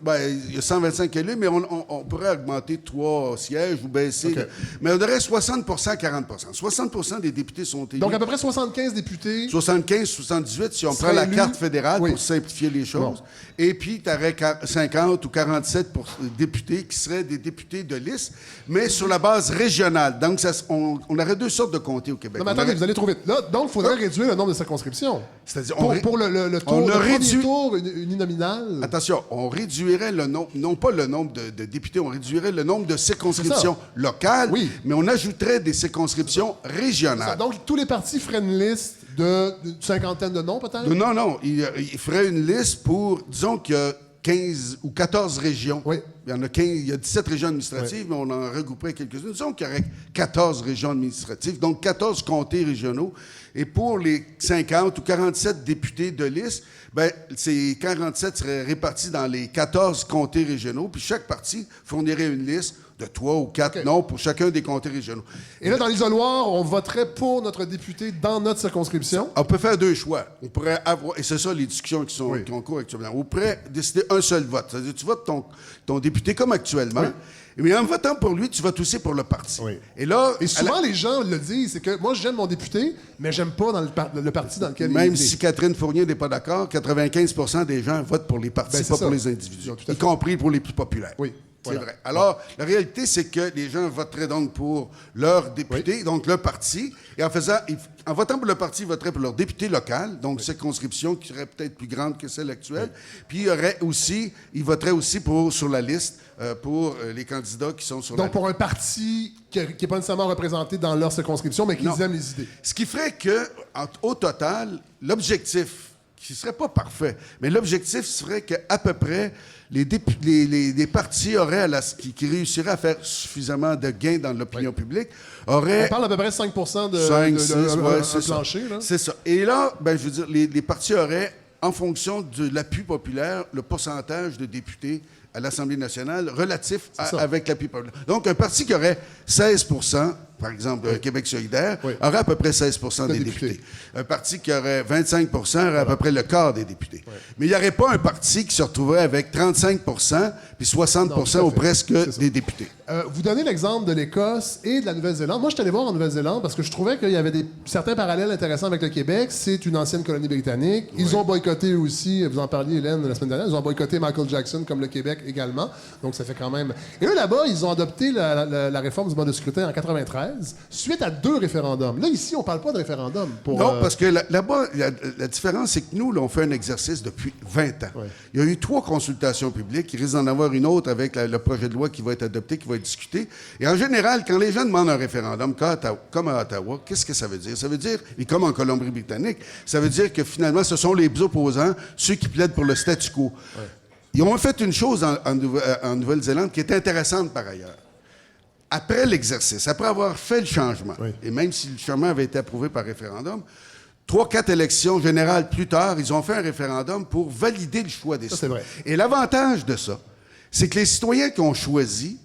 Speaker 4: Il y a 125 élus, mais on pourrait augmenter 3 sièges ou baisser. Okay. Mais on aurait 60 à 40 60 des députés sont élus.
Speaker 1: Donc, à peu près 75 députés.
Speaker 4: 75, 78, si on prend
Speaker 1: Seraient
Speaker 4: la
Speaker 1: élus.
Speaker 4: carte fédérale
Speaker 1: Oui.
Speaker 4: pour simplifier les choses.
Speaker 1: Bon.
Speaker 4: Et puis, tu aurais 50 ou 47 députés qui seraient des députés de liste, mais sur la base régionale. Donc, on aurait deux sortes de comtés au Québec.
Speaker 1: Non, mais
Speaker 4: On
Speaker 1: attendez,
Speaker 4: aurait-
Speaker 1: vous allez trop vite. Là, donc, il faudrait réduire le nombre de circonscriptions.
Speaker 4: C'est-à-dire,
Speaker 1: Pour le tour,
Speaker 4: on
Speaker 1: le
Speaker 4: a
Speaker 1: premier
Speaker 4: réduit-
Speaker 1: tour uninominal.
Speaker 4: Attention, on réduirait le nombre, non pas le nombre de députés, on réduirait le nombre de circonscriptions locales,
Speaker 1: Oui.
Speaker 4: mais on ajouterait des circonscriptions régionales.
Speaker 1: Donc, tous les partis feraient une liste d'une cinquantaine de noms, peut-être?
Speaker 4: Non, il ferait une liste pour, disons qu'il y a 15 ou 14 régions.
Speaker 1: Oui.
Speaker 4: Il y en a 15, il y a 17 régions administratives, mais on en regrouperait quelques-unes. Disons qu'il y aurait 14 régions administratives, donc 14 comtés régionaux. Et pour les 50 ou 47 députés de liste, ben, ces 47 seraient répartis dans les 14 comtés régionaux, puis chaque parti fournirait une liste de 3 ou 4 noms pour chacun des comtés régionaux.
Speaker 1: Et là, dans l'isoloir, on voterait pour notre député dans notre circonscription.
Speaker 4: On peut faire deux choix. On pourrait avoir, et c'est ça les discussions qui sont en cours actuellement, on pourrait décider un seul vote. C'est-à-dire, tu votes ton député comme actuellement, mais en votant pour lui, tu votes aussi pour le parti.
Speaker 1: Oui.
Speaker 4: Et là,
Speaker 1: Et souvent, les gens le disent, c'est que moi, j'aime mon député, mais j'aime pas dans le parti dans lequel il
Speaker 4: même
Speaker 1: est.
Speaker 4: si Catherine Fournier n'est pas d'accord, 95% des gens votent pour les partis,
Speaker 1: Ben, c'est
Speaker 4: pas
Speaker 1: ça.
Speaker 4: pour les individus,
Speaker 1: Ils ont tout à
Speaker 4: y
Speaker 1: fait.
Speaker 4: compris pour les plus populaires.
Speaker 1: Oui.
Speaker 4: C'est
Speaker 1: Voilà.
Speaker 4: vrai. Alors, la réalité, c'est que les gens voteraient donc pour leur député, donc le parti, et en votant pour le parti, ils voteraient pour leur député local, donc circonscription qui serait peut-être plus grande que celle actuelle. Puis ils voteraient aussi sur la liste pour les candidats qui sont sur la
Speaker 1: Donc, pour un parti qui n'est pas nécessairement représenté dans leur circonscription, mais qui
Speaker 4: Non.
Speaker 1: aiment les idées.
Speaker 4: Ce qui ferait que, au total, l'objectif, qui ne serait pas parfait, mais l'objectif serait qu'à peu près, les partis auraient qui réussiraient à faire suffisamment de gains dans l'opinion publique,
Speaker 1: On
Speaker 4: auraient
Speaker 1: parle à peu près 5 de
Speaker 4: 5, 6, ouais,
Speaker 1: un
Speaker 4: c'est ça.
Speaker 1: plancher. Là.
Speaker 4: C'est ça. Et là, ben, je veux dire, les partis auraient, en fonction de l'appui populaire, le pourcentage de députés à l'Assemblée nationale relatif
Speaker 1: ça.
Speaker 4: avec l'appui populaire. Donc, un parti qui aurait 16 par exemple, Québec solidaire, aurait à peu près 16 des députés. Un parti qui aurait 25 aurait à peu près le quart des députés. Mais il n'y aurait pas un parti qui se retrouverait avec 35 puis 60
Speaker 1: Non, tout à
Speaker 4: ou
Speaker 1: fait.
Speaker 4: presque
Speaker 1: C'est ça.
Speaker 4: des députés.
Speaker 1: Vous donnez l'exemple de l'Écosse et de la Nouvelle-Zélande. Moi, je suis allé voir en Nouvelle-Zélande parce que je trouvais qu'il y avait certains parallèles intéressants avec le Québec. C'est une ancienne colonie britannique. Ils ont boycotté aussi, vous en parliez, Hélène, la semaine dernière, ils ont boycotté Michael Jackson comme le Québec également. Donc, ça fait quand même... Et eux, là-bas, ils ont adopté la réforme du mode de scrutin en 93, suite à 2 référendums. Là, ici, on parle pas de référendum.
Speaker 4: Non, parce que là-bas, la différence, c'est que nous, là, on fait un exercice depuis 20 ans.
Speaker 1: Ouais.
Speaker 4: Il y a eu 3 consultations publiques. Il risque d'en avoir une autre avec le projet de loi qui va être adopté, qui va être discuté. Et en général, quand les gens demandent un référendum, comme à Ottawa, qu'est-ce que ça veut dire? Ça veut dire, et comme en Colombie-Britannique, ça veut dire que finalement, ce sont les opposants, ceux qui plaident pour le statu quo. Ouais. Ils ont fait une chose en Nouvelle-Zélande qui est intéressante par ailleurs. Après l'exercice, après avoir fait le changement, et même si le changement avait été approuvé par référendum, 3-4 élections générales plus tard, ils ont fait un référendum pour valider le choix des citoyens. Et l'avantage de ça, c'est que les citoyens qui ont choisi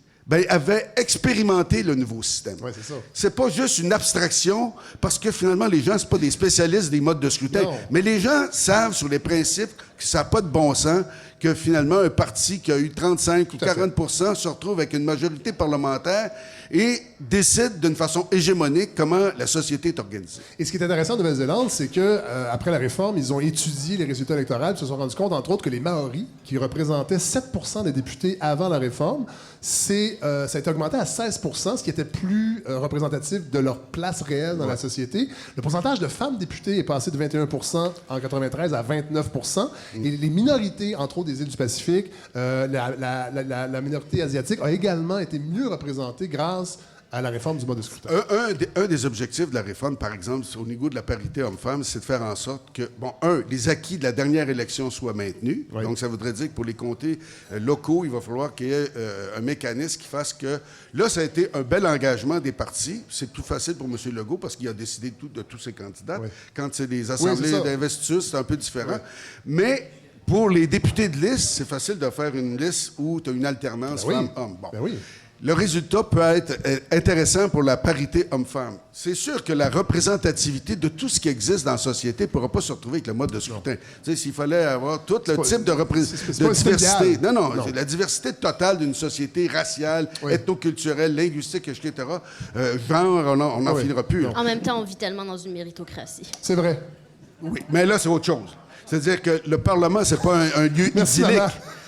Speaker 4: avaient expérimenté le nouveau système.
Speaker 1: Ouais, c'est ça.
Speaker 4: C'est pas juste une abstraction, parce que finalement, les gens, c'est pas des spécialistes des modes de scrutin,
Speaker 1: Non.
Speaker 4: mais les gens savent sur les principes que ça n'a pas de bon sens, que finalement, un parti qui a eu 35 ou 40 se retrouve avec une majorité parlementaire et décide d'une façon hégémonique comment la société est organisée.
Speaker 1: Et ce qui est intéressant en Nouvelle-Zélande, c'est que après la réforme, ils ont étudié les résultats électoraux et se sont rendus compte, entre autres, que les Maoris, qui représentaient 7 des députés avant la réforme, ça a été augmenté à 16 ce qui était plus représentatif de leur place réelle dans la société. Le pourcentage de femmes députées est passé de 21 en 93 à 29 Et les minorités, entre autres des îles du Pacifique, la minorité asiatique a également été mieux représentée grâce à la réforme du mode de scrutin.
Speaker 4: Un des objectifs de la réforme, par exemple, au niveau de la parité homme-femme, c'est de faire en sorte que, les acquis de la dernière élection soient maintenus.
Speaker 1: Oui.
Speaker 4: Donc, ça voudrait dire que pour les comtés locaux, il va falloir qu'il y ait un mécanisme qui fasse que... Là, ça a été un bel engagement des partis. C'est plus facile pour M. Legault parce qu'il a décidé de tous ses candidats.
Speaker 1: Oui.
Speaker 4: Quand c'est des assemblées
Speaker 1: c'est ça.
Speaker 4: d'investiture, c'est un peu différent.
Speaker 1: Oui.
Speaker 4: Mais... Pour les députés de liste, c'est facile de faire une liste où tu as une alternance
Speaker 1: Ben oui.
Speaker 4: femmes-hommes. Bon.
Speaker 1: Ben oui.
Speaker 4: le résultat peut être intéressant pour la parité homme-femme. C'est sûr que la représentativité de tout ce qui existe dans la société ne pourra pas se retrouver avec le mode de scrutin. Tu sais, s'il fallait avoir tout le type de diversité. Non, la diversité totale d'une société raciale, ethnoculturelle, linguistique, etc. Genre, on n'en finira plus.
Speaker 3: En même temps, on vit tellement dans une méritocratie.
Speaker 1: C'est vrai.
Speaker 4: Oui, mais là, c'est autre chose. C'est-à-dire que le Parlement, c'est pas un lieu idyllique.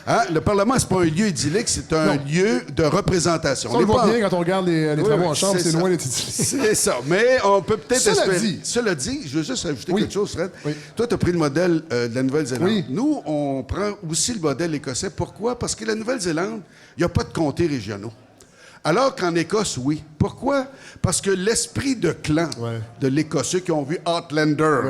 Speaker 4: Hein? Le Parlement, c'est pas un lieu idyllique, c'est un lieu de représentation.
Speaker 1: Ça, on le voit bien quand on regarde les travaux en chambre, c'est loin d'être idyllique.
Speaker 4: C'est ça. Mais on peut peut-être espérer. Cela dit, je veux juste ajouter quelque chose, Fred.
Speaker 1: Oui.
Speaker 4: Toi, tu as pris le modèle de la Nouvelle-Zélande.
Speaker 1: Oui.
Speaker 4: Nous, on prend aussi le modèle écossais. Pourquoi? Parce que la Nouvelle-Zélande, il n'y a pas de comtés régionaux. Alors qu'en Écosse, oui. Pourquoi? Parce que l'esprit de clan de l'Écosse, ceux qui ont vu Outlander,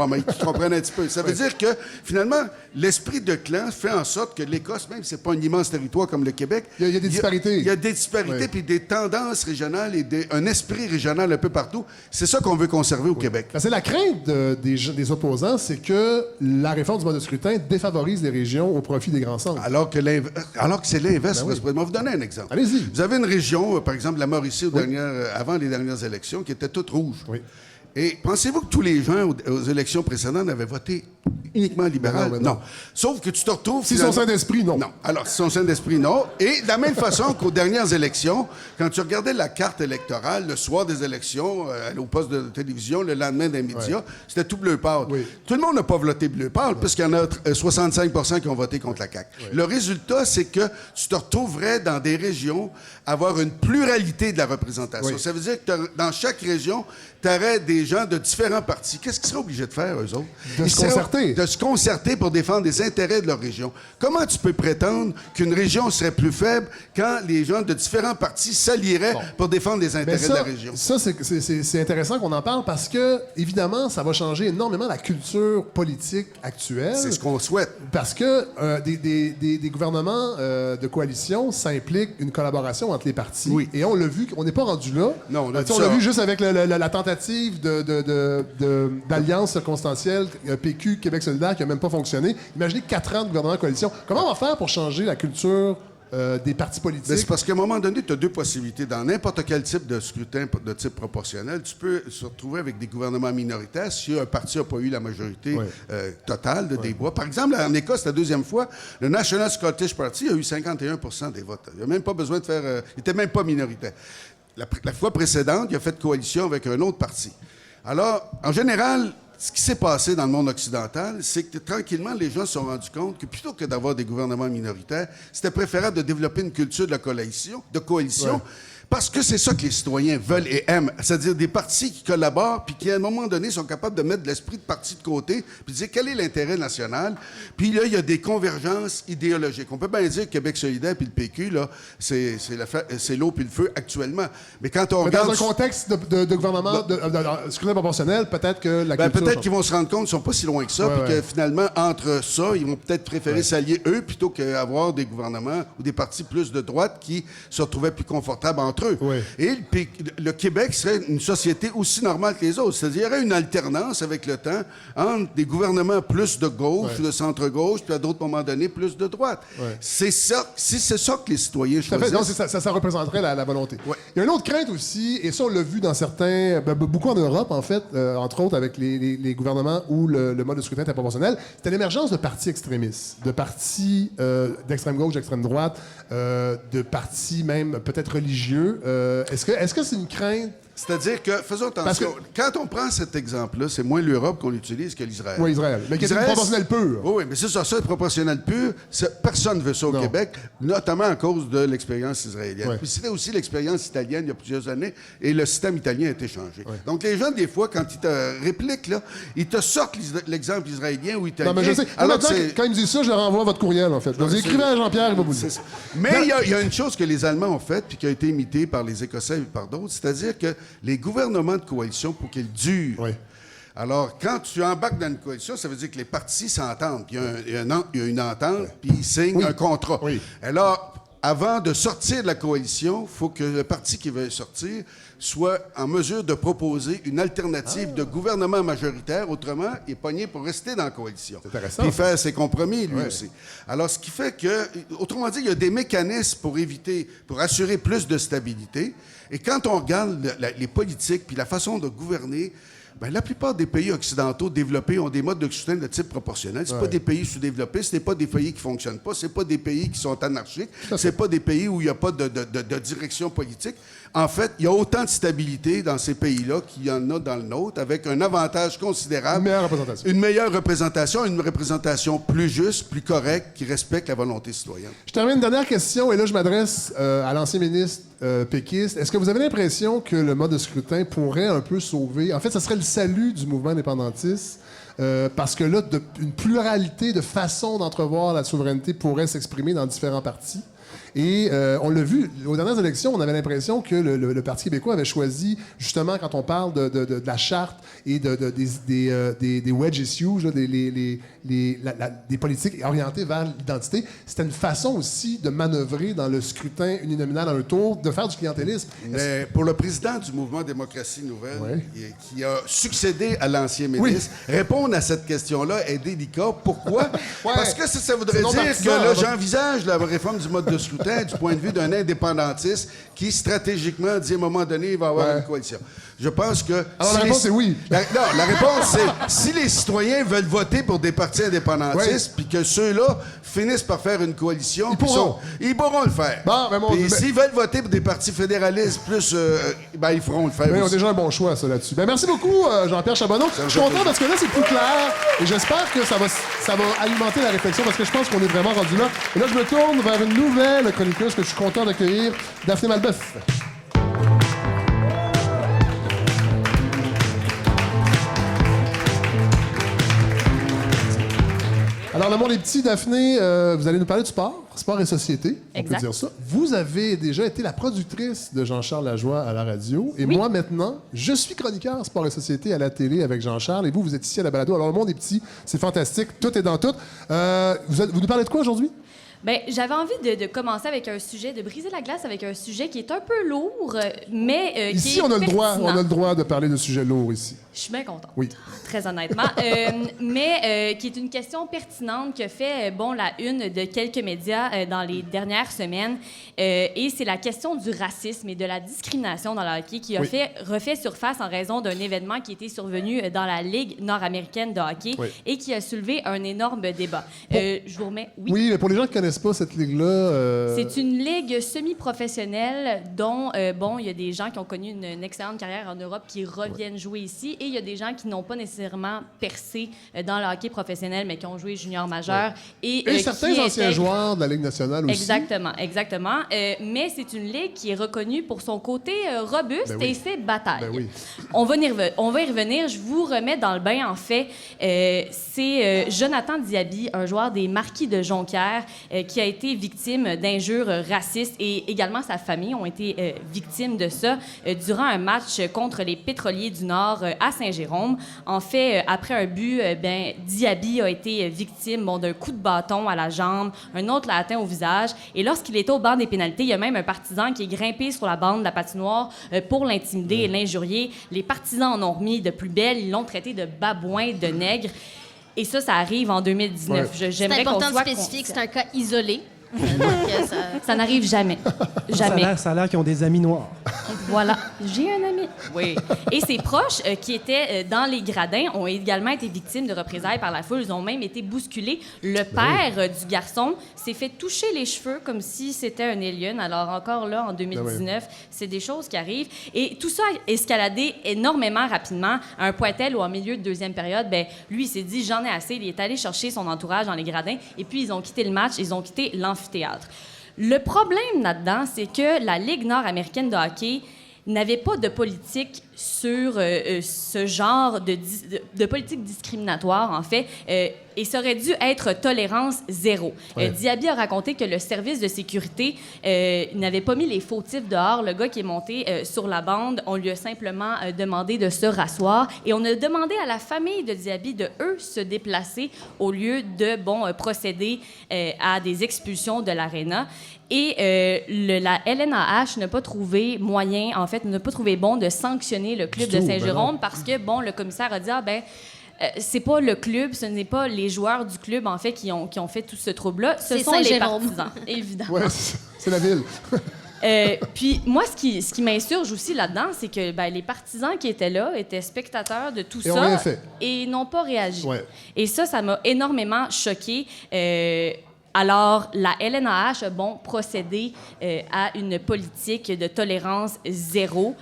Speaker 4: mais qui comprennent un petit peu, ça veut dire que, finalement, l'esprit de clan fait en sorte que l'Écosse, même si ce n'est pas un immense territoire comme le Québec...
Speaker 1: Il y a des disparités.
Speaker 4: Il y a des disparités, puis des tendances régionales et un esprit régional un peu partout. C'est ça qu'on veut conserver au Québec.
Speaker 1: C'est la crainte des opposants, c'est que la réforme du mode de scrutin défavorise les régions au profit des grands centres.
Speaker 4: Alors que c'est l'inverse. Je vais vous donner un exemple.
Speaker 1: Allez-y.
Speaker 4: Vous avez une région, par exemple la Mauricie, avant les dernières élections, qui était toute rouge.
Speaker 1: Oui.
Speaker 4: Et pensez-vous que tous les gens aux élections précédentes avaient voté uniquement libéral? Non. Sauf que tu te retrouves...
Speaker 1: Si son sein d'esprit, non.
Speaker 4: Non. Alors, si son sein d'esprit, non. Et de la même façon qu'aux dernières élections, quand tu regardais la carte électorale, le soir des élections, au poste de télévision, le lendemain des médias, c'était tout bleu pâle. Oui. Tout le monde n'a pas voté bleu pâle, puisqu'il y en a 65 qui ont voté contre la CAQ. Oui. Le résultat, c'est que tu te retrouverais dans des régions avoir une pluralité de la représentation. Oui. Ça veut dire que dans chaque région, tu aurais des gens de différents partis. Qu'est-ce qu'ils seraient obligés de faire, eux autres?
Speaker 1: De se concerter.
Speaker 4: De se concerter pour défendre les intérêts de leur région. Comment tu peux prétendre qu'une région serait plus faible quand les gens de différents partis s'allieraient pour défendre les intérêts de la région?
Speaker 1: Ça, c'est intéressant qu'on en parle parce que, évidemment, ça va changer énormément la culture politique actuelle.
Speaker 4: C'est ce qu'on souhaite.
Speaker 1: Parce que des gouvernements de coalition, ça implique une collaboration entre les partis.
Speaker 4: Oui.
Speaker 1: Et on l'a vu, on n'est pas rendu là.
Speaker 4: Non,
Speaker 1: on l'a vu juste avec la tentative d'alliance circonstancielle PQ, Québec solidaire, qui n'a même pas fonctionné. Imaginez 4 ans de gouvernement de coalition. Comment on va faire pour changer la culture des partis politiques?
Speaker 4: C'est parce qu'à un moment donné, tu as deux possibilités. Dans n'importe quel type de scrutin de type proportionnel, tu peux se retrouver avec des gouvernements minoritaires si un parti n'a pas eu la majorité totale des voix. Par exemple, en Écosse, la deuxième fois, le National Scottish Party a eu 51 des votes. Il n'a même pas besoin de faire... il n'était même pas minoritaire. La fois précédente, il a fait coalition avec un autre parti. Alors, en général, ce qui s'est passé dans le monde occidental, c'est que tranquillement, les gens se sont rendus compte que plutôt que d'avoir des gouvernements minoritaires, c'était préférable de développer une culture de coalition, parce que c'est ça que les citoyens veulent et aiment. C'est-à-dire des partis qui collaborent puis qui, à un moment donné, sont capables de mettre de l'esprit de parti de côté puis de dire quel est l'intérêt national. Puis là, il y a des convergences idéologiques. On peut bien dire que Québec solidaire puis le PQ, là, c'est l'eau puis le feu actuellement. Mais quand on regarde...
Speaker 1: Dans un contexte de gouvernement de scrutin proportionnel, peut-être que la culture...
Speaker 4: peut-être qu'ils vont se rendre compte qu'ils sont pas si loin que ça puis que finalement, entre ça, ils vont peut-être préférer s'allier eux plutôt qu'avoir des gouvernements ou des partis plus de droite qui se retrouvaient plus confortables entre eux. Oui. Et le Québec serait une société aussi normale que les autres. C'est-à-dire, il y aurait une alternance avec le temps entre des gouvernements plus de gauche, de centre-gauche, puis à d'autres moments donnés, plus de droite. C'est ça, c'est ça que les citoyens choisissent.
Speaker 1: Non, ça représenterait la volonté. Il y a une autre crainte aussi, et ça, on l'a vu dans certains... beaucoup en Europe, en fait, entre autres avec les gouvernements où le mode de scrutin était proportionnel, c'était l'émergence de partis extrémistes, de partis d'extrême gauche, d'extrême droite, de partis même peut-être religieux. Est-ce que c'est une crainte?
Speaker 4: C'est-à-dire que, faisons attention, quand on prend cet exemple-là, c'est moins l'Europe qu'on utilise que l'Israël.
Speaker 1: Oui, Israël. Mais qui est une proportionnelle pure.
Speaker 4: Oui, mais c'est ça, proportionnelle pure. Personne ne veut ça au Québec, notamment à cause de l'expérience israélienne. Puis c'était aussi l'expérience italienne il y a plusieurs années, et le système italien a été changé. Donc les gens, des fois, quand ils te répliquent, là, ils te sortent l'exemple israélien ou italien.
Speaker 1: Non, mais je sais. Alors quand ils me disent ça, je leur envoie votre courriel, en fait. Je leur dis, écrivez à Jean-Pierre, il va vous dire.
Speaker 4: Mais il y a une chose que les Allemands ont faite, puis qui a été imitée par les Écossais et par d'autres, c'est-à-dire que les gouvernements de coalition, pour qu'ils durent. Alors, quand tu embarques dans une coalition, ça veut dire que les partis s'entendent. Il y a une entente, puis ils signent un contrat. Alors, avant de sortir de la coalition, il faut que le parti qui veut sortir soit en mesure de proposer une alternative de gouvernement majoritaire. Autrement, il est pogné pour rester dans la coalition.
Speaker 1: C'est intéressant.
Speaker 4: Puis faire ses compromis, lui aussi. Alors, ce qui fait que, autrement dit, il y a des mécanismes pour assurer plus de stabilité. Et quand on regarde les politiques puis la façon de gouverner, ben, la plupart des pays occidentaux développés ont des modes de soutien de type proportionnel. C'est pas des pays sous-développés, c'est pas des pays qui fonctionnent pas, c'est pas des pays qui sont anarchiques, c'est pas des pays où il n'y a pas de direction politique. En fait, il y a autant de stabilité dans ces pays-là qu'il y en a dans le nôtre, avec un avantage considérable.
Speaker 1: Une meilleure représentation.
Speaker 4: Une meilleure représentation, une représentation plus juste, plus correcte, qui respecte la volonté citoyenne.
Speaker 1: Je termine une dernière question, et là, je m'adresse à l'ancien ministre péquiste. Est-ce que vous avez l'impression que le mode de scrutin pourrait un peu sauver... En fait, ça serait le salut du mouvement indépendantiste, parce que là, une pluralité de façons d'entrevoir la souveraineté pourrait s'exprimer dans différents partis. Et on l'a vu, aux dernières élections, on avait l'impression que le Parti québécois avait choisi, justement, quand on parle de la charte et des wedge issues, là, des politiques orientées vers l'identité, c'était une façon aussi de manœuvrer dans le scrutin uninominal en un tour, de faire du clientélisme.
Speaker 4: Mais pour le président du mouvement Démocratie Nouvelle, qui a succédé à l'ancien ministre, répondre à cette question-là est délicat. Pourquoi? Parce que ça voudrait dire que là, j'envisage la réforme du mode de scrutin du point de vue d'un indépendantiste qui, stratégiquement, dit à un moment donné, il va y avoir une coalition. Je pense que...
Speaker 1: Alors, la réponse, c'est oui.
Speaker 4: Non, la réponse, c'est si les citoyens veulent voter pour des partis indépendantistes, puis que ceux-là finissent par faire une coalition... Ils pourront le faire. Puis s'ils veulent voter pour des partis fédéralistes, plus... ils feront le faire aussi.
Speaker 1: Ils ont déjà un bon choix, ça, là-dessus. Merci beaucoup, Jean-Pierre Charbonneau. Je suis content parce que là, c'est plus clair. Et j'espère que ça va alimenter la réflexion parce que je pense qu'on est vraiment rendu là. Et là, je me tourne vers une nouvelle chroniqueuse que je suis content d'accueillir, Daphné Malbeuf. Alors, le monde est petit, Daphné, vous allez nous parler du sport et société, on peut dire ça. Vous avez déjà été la productrice de Jean-Charles Lajoie à la radio, et moi, maintenant, je suis chroniqueur sport et société à la télé avec Jean-Charles, et vous êtes ici à la balado. Alors, le monde est petit, c'est fantastique, tout est dans tout. Vous nous parlez de quoi aujourd'hui?
Speaker 6: Bien, j'avais envie de commencer avec un sujet, de briser la glace avec un sujet qui est un peu lourd, mais
Speaker 1: ici,
Speaker 6: qui est
Speaker 1: on a
Speaker 6: pertinent.
Speaker 1: le droit de parler de sujets lourds ici.
Speaker 6: Je suis bien contente,
Speaker 1: oui.
Speaker 6: Très honnêtement. Mais qui est une question pertinente qui a fait la une de quelques médias dans les dernières semaines. Et c'est la question du racisme et de la discrimination dans le hockey qui a refait surface en raison d'un événement qui était survenu dans la Ligue nord-américaine de hockey et qui a soulevé un énorme débat. Je vous remets...
Speaker 1: Oui, mais pour les gens qui ne connaissent pas cette ligue-là...
Speaker 6: C'est une ligue semi-professionnelle dont, il y a des gens qui ont connu une excellente carrière en Europe qui reviennent jouer ici. Et il y a des gens qui n'ont pas nécessairement percé dans le hockey professionnel, mais qui ont joué junior majeur. Et
Speaker 1: certains anciens joueurs de la Ligue nationale aussi.
Speaker 6: Exactement. Mais c'est une ligue qui est reconnue pour son côté robuste et ses batailles. On va y revenir. Je vous remets dans le bain, en fait. C'est Jonathan Diaby, un joueur des Marquis de Jonquière, qui a été victime d'injures racistes et également sa famille ont été victimes de ça durant un match contre les Pétroliers du Nord à Saint-Jérôme. En fait, après un but, Diaby a été victime d'un coup de bâton à la jambe, un autre l'a atteint au visage. Et lorsqu'il était au banc des pénalités, il y a même un partisan qui est grimpé sur la bande de la patinoire pour l'intimider et l'injurier. Les partisans en ont remis de plus belle, ils l'ont traité de babouin, de nègre. Et ça arrive en 2019.
Speaker 3: C'est important de spécifier que c'est un cas isolé.
Speaker 6: Ça n'arrive jamais. Jamais.
Speaker 2: Ça a l'air qu'ils ont des amis noirs.
Speaker 6: Voilà. J'ai un ami. Oui. Et ses proches, qui étaient dans les gradins, ont également été victimes de représailles par la foule. Ils ont même été bousculés. Le père du garçon s'est fait toucher les cheveux comme si c'était un alien. Alors, encore là, en 2019, c'est des choses qui arrivent. Et tout ça a escaladé énormément rapidement, à un point tel où, en milieu de deuxième période, lui, il s'est dit, j'en ai assez. Il est allé chercher son entourage dans les gradins. Et puis, ils ont quitté le match. Ils ont quitté l'amphithéâtre. Le problème là-dedans, c'est que la Ligue nord-américaine de hockey n'avait pas de politique sur ce genre de politique discriminatoire, en fait, et ça aurait dû être tolérance zéro.
Speaker 1: Ouais.
Speaker 6: Diaby a raconté que le service de sécurité n'avait pas mis les fautifs dehors. Le gars qui est monté sur la bande, on lui a simplement demandé de se rasseoir et on a demandé à la famille de Diaby de, eux, se déplacer au lieu de, procéder à des expulsions de l'aréna. Et la LNAH n'a pas trouvé moyen, en fait, n'a pas trouvé bon de sanctionner le club de Saint-Jérôme parce que, le commissaire a dit, c'est pas le club, ce n'est pas les joueurs du club, en fait, qui ont fait tout ce trouble-là. Ce sont les partisans, évidemment.
Speaker 1: Ouais, c'est la ville.
Speaker 6: Puis moi, ce qui m'insurge aussi là-dedans, c'est que les partisans qui étaient là étaient spectateurs de tout ça et n'ont pas réagi. Ouais. Et ça m'a énormément choquée. Alors, la LNAH a procédé à une politique de tolérance zéro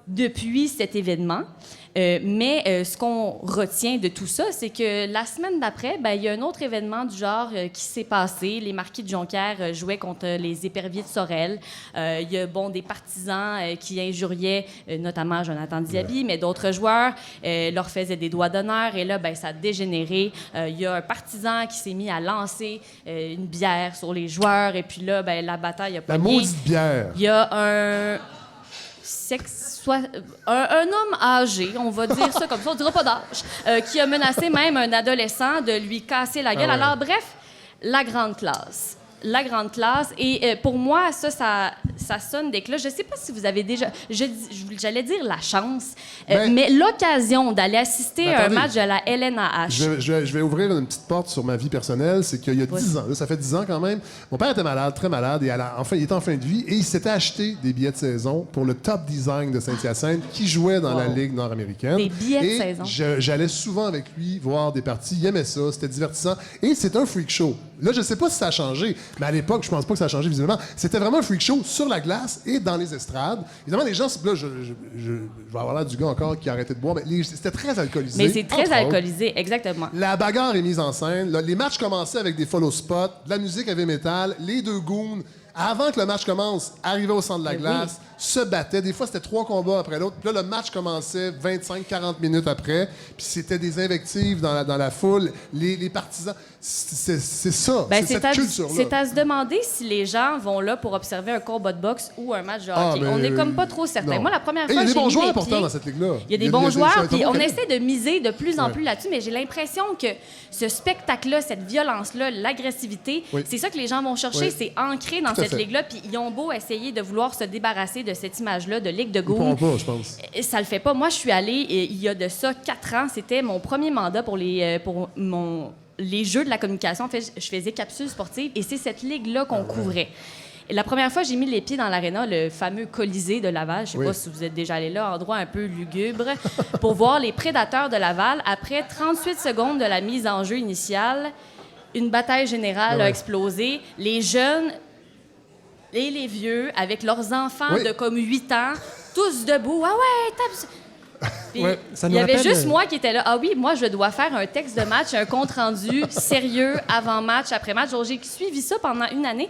Speaker 6: depuis cet événement. Mais ce qu'on retient de tout ça, c'est que la semaine d'après, il y a un autre événement du genre qui s'est passé. Les Marquis de Jonquière jouaient contre les Éperviers de Sorel. Il y a des partisans qui injuriaient notamment Jonathan Diaby, mais d'autres joueurs leur faisaient des doigts d'honneur. Et là, ça a dégénéré. Il y a un partisan qui s'est mis à lancer une bière sur les joueurs. Et puis là, la bataille a pas
Speaker 1: La maudite bière!
Speaker 6: Il y a un homme âgé, on va dire ça comme ça, on dira pas d'âge, qui a menacé même un adolescent de lui casser la gueule. Alors, bref, la grande classe. La grande classe. Et pour moi, ça sonne des cloches. Je ne sais pas si vous avez déjà... J'allais dire la chance, mais l'occasion d'aller assister à un match de la LNAH.
Speaker 1: Je vais ouvrir une petite porte sur ma vie personnelle. C'est qu'il y a 10 ans, là, ça fait 10 ans quand même, mon père était malade, très malade, et il était en fin de vie, et il s'était acheté des billets de saison pour le Top Design de Saint-Hyacinthe, qui jouait dans la Ligue nord-américaine.
Speaker 6: Des billets de saison.
Speaker 1: J'allais souvent avec lui voir des parties. Il aimait ça, c'était divertissant. Et c'est un freak show. Là, je ne sais pas si ça a changé, mais à l'époque, je pense pas que ça a changé visiblement. C'était vraiment un freak show sur la glace et dans les estrades. Évidemment, les gens, là, je vais avoir l'air du gars encore qui a arrêté de boire, mais c'était très alcoolisé.
Speaker 6: Mais c'est très alcoolisé, exactement.
Speaker 1: La bagarre est mise en scène. Là, les matchs commençaient avec des follow spots, de la musique heavy metal, les deux goons, avant que le match commence, arrivaient au centre de la glace, se battaient. Des fois, c'était 3 combats après l'autre. Puis là, le match commençait 25-40 minutes après. Puis c'était des invectives dans la foule. Les partisans, c'est ça. C'est cette culture-là.
Speaker 6: C'est à se demander si les gens vont là pour observer un combat de boxe ou un match de hockey. On n'est comme pas trop certain. Moi, la première fois que j'ai mis les pieds... Il y a des bons joueurs pourtant dans cette ligue-là. Il y a des bons joueurs, puis on essaie de miser de plus en plus là-dessus, mais j'ai l'impression que ce spectacle-là, cette violence-là, l'agressivité, c'est ça que les gens vont chercher. C'est ancré dans cette ligue-là, puis ils ont beau essayer de vouloir se débarrasser de cette image-là de ligue de goût. Ça le fait pas. Moi, je suis allée il y a de ça 4 ans. C'était mon premier mandat pour les jeux de la communication. En fait, je faisais capsule sportive et c'est cette ligue-là qu'on couvrait. Et la première fois, j'ai mis les pieds dans l'aréna, le fameux Colisée de Laval. Je ne sais pas si vous êtes déjà allé là, endroit un peu lugubre, pour voir les Prédateurs de Laval. Après 38 secondes de la mise en jeu initiale, une bataille générale a explosé. Les jeunes et les vieux, avec leurs enfants de comme 8 ans, tous debout. Ah ouais, tape... Puis, il y avait juste moi qui était là. Ah oui, moi, je dois faire un texte de match, un compte-rendu sérieux avant match, après match. Donc, j'ai suivi ça pendant une année.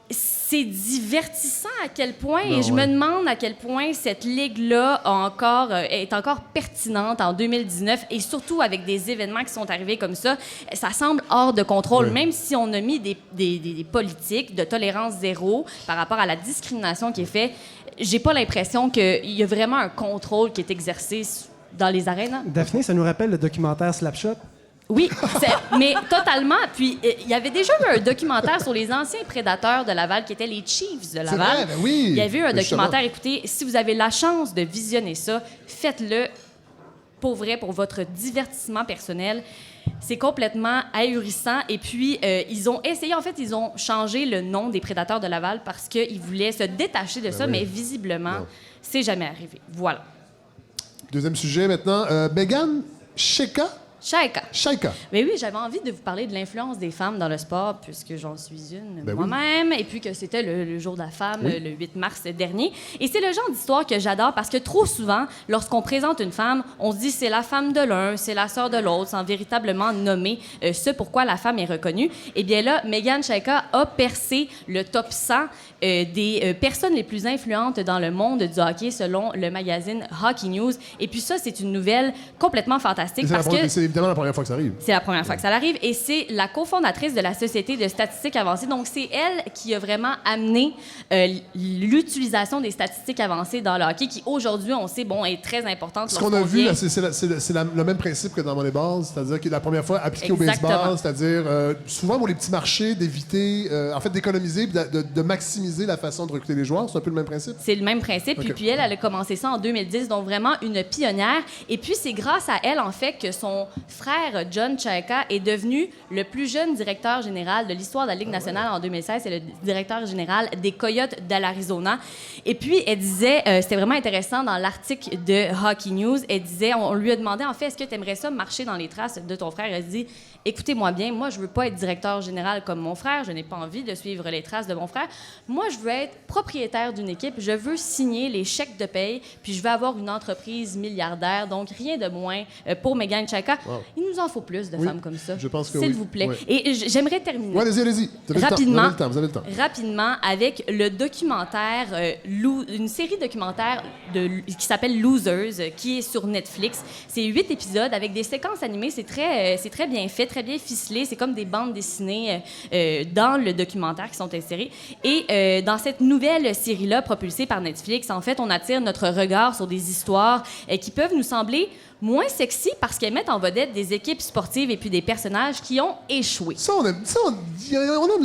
Speaker 6: C'est divertissant à quel point, et je me demande à quel point cette ligue-là est encore pertinente en 2019, et surtout avec des événements qui sont arrivés comme ça. Ça semble hors de contrôle, même si on a mis des politiques de tolérance zéro par rapport à la discrimination qui est faite. J'ai pas l'impression qu'il y a vraiment un contrôle qui est exercé dans les arènes.
Speaker 2: Daphné, ça nous rappelle le documentaire Slapshot.
Speaker 6: Oui, mais totalement. Puis, il y avait déjà eu un documentaire sur les anciens prédateurs de Laval, qui étaient les Chiefs de Laval.
Speaker 1: C'est vrai, ben oui.
Speaker 6: Il y avait eu un documentaire. Écoutez, si vous avez la chance de visionner ça, faites-le pour vrai, pour votre divertissement personnel. C'est complètement ahurissant. Et puis, ils ont essayé, en fait, ils ont changé le nom des prédateurs de Laval parce qu'ils voulaient se détacher de ça, mais visiblement, c'est jamais arrivé. Voilà.
Speaker 1: Deuxième sujet maintenant. Meghan Cheka
Speaker 3: Shaika.
Speaker 1: Shaika.
Speaker 6: Mais oui, j'avais envie de vous parler de l'influence des femmes dans le sport, puisque j'en suis une moi-même, et puis que c'était le jour de la femme, le 8 mars dernier. Et c'est le genre d'histoire que j'adore, parce que trop souvent, lorsqu'on présente une femme, on se dit c'est la femme de l'un, c'est la sœur de l'autre, sans véritablement nommer ce pourquoi la femme est reconnue. Eh bien là, Meghan Shaika a percé le top 100 des personnes les plus influentes dans le monde du hockey, selon le magazine Hockey News. Et puis ça, c'est une nouvelle complètement fantastique, parce que...
Speaker 1: C'est évidemment la première fois que ça arrive.
Speaker 6: C'est la première fois que ça arrive, et c'est la cofondatrice de la Société de statistiques avancées. Donc, c'est elle qui a vraiment amené l'utilisation des statistiques avancées dans le hockey, qui aujourd'hui, on sait, est très importante.
Speaker 1: Ce qu'on a vu, là, c'est le même principe que dans Moneyball, c'est-à-dire que la première fois appliqué au baseball, c'est-à-dire souvent pour les petits marchés, d'éviter, d'économiser, de maximiser la façon de recruter les joueurs. C'est un peu le même principe?
Speaker 6: C'est le même principe.
Speaker 1: Okay.
Speaker 6: Puis elle a commencé ça en 2010, donc vraiment une pionnière. Et puis, c'est grâce à elle, en fait, que son frère John Shaika est devenu le plus jeune directeur général de l'histoire de la Ligue nationale en 2016. C'est le directeur général des Coyotes de l'Arizona. Et puis, elle disait, c'était vraiment intéressant dans l'article de Hockey News, elle disait, on lui a demandé, en fait, est-ce que tu aimerais ça marcher dans les traces de ton frère? Elle dit, écoutez-moi bien, moi, je veux pas être directeur général comme mon frère, je n'ai pas envie de suivre les traces de mon frère. Moi, je veux être propriétaire d'une équipe, je veux signer les chèques de paye, puis je veux avoir une entreprise milliardaire, donc rien de moins pour Meghan Shaika. Wow. Il nous en faut plus de femmes comme ça.
Speaker 1: Je pense que
Speaker 6: s'il vous plaît.
Speaker 1: Oui.
Speaker 6: Et j'aimerais terminer.
Speaker 1: Oui, allez-y.
Speaker 6: Rapidement,
Speaker 1: vous avez le temps.
Speaker 6: Rapidement, avec le documentaire, une série documentaire qui s'appelle Losers, qui est sur Netflix. C'est 8 épisodes avec des séquences animées. C'est très bien fait, très bien ficelé. C'est comme des bandes dessinées dans le documentaire qui sont insérées. Et dans cette nouvelle série-là, propulsée par Netflix, en fait, on attire notre regard sur des histoires qui peuvent nous sembler moins sexy parce qu'elles mettent en vedette des équipes sportives et puis des personnages qui ont échoué.
Speaker 1: Ça, on aime.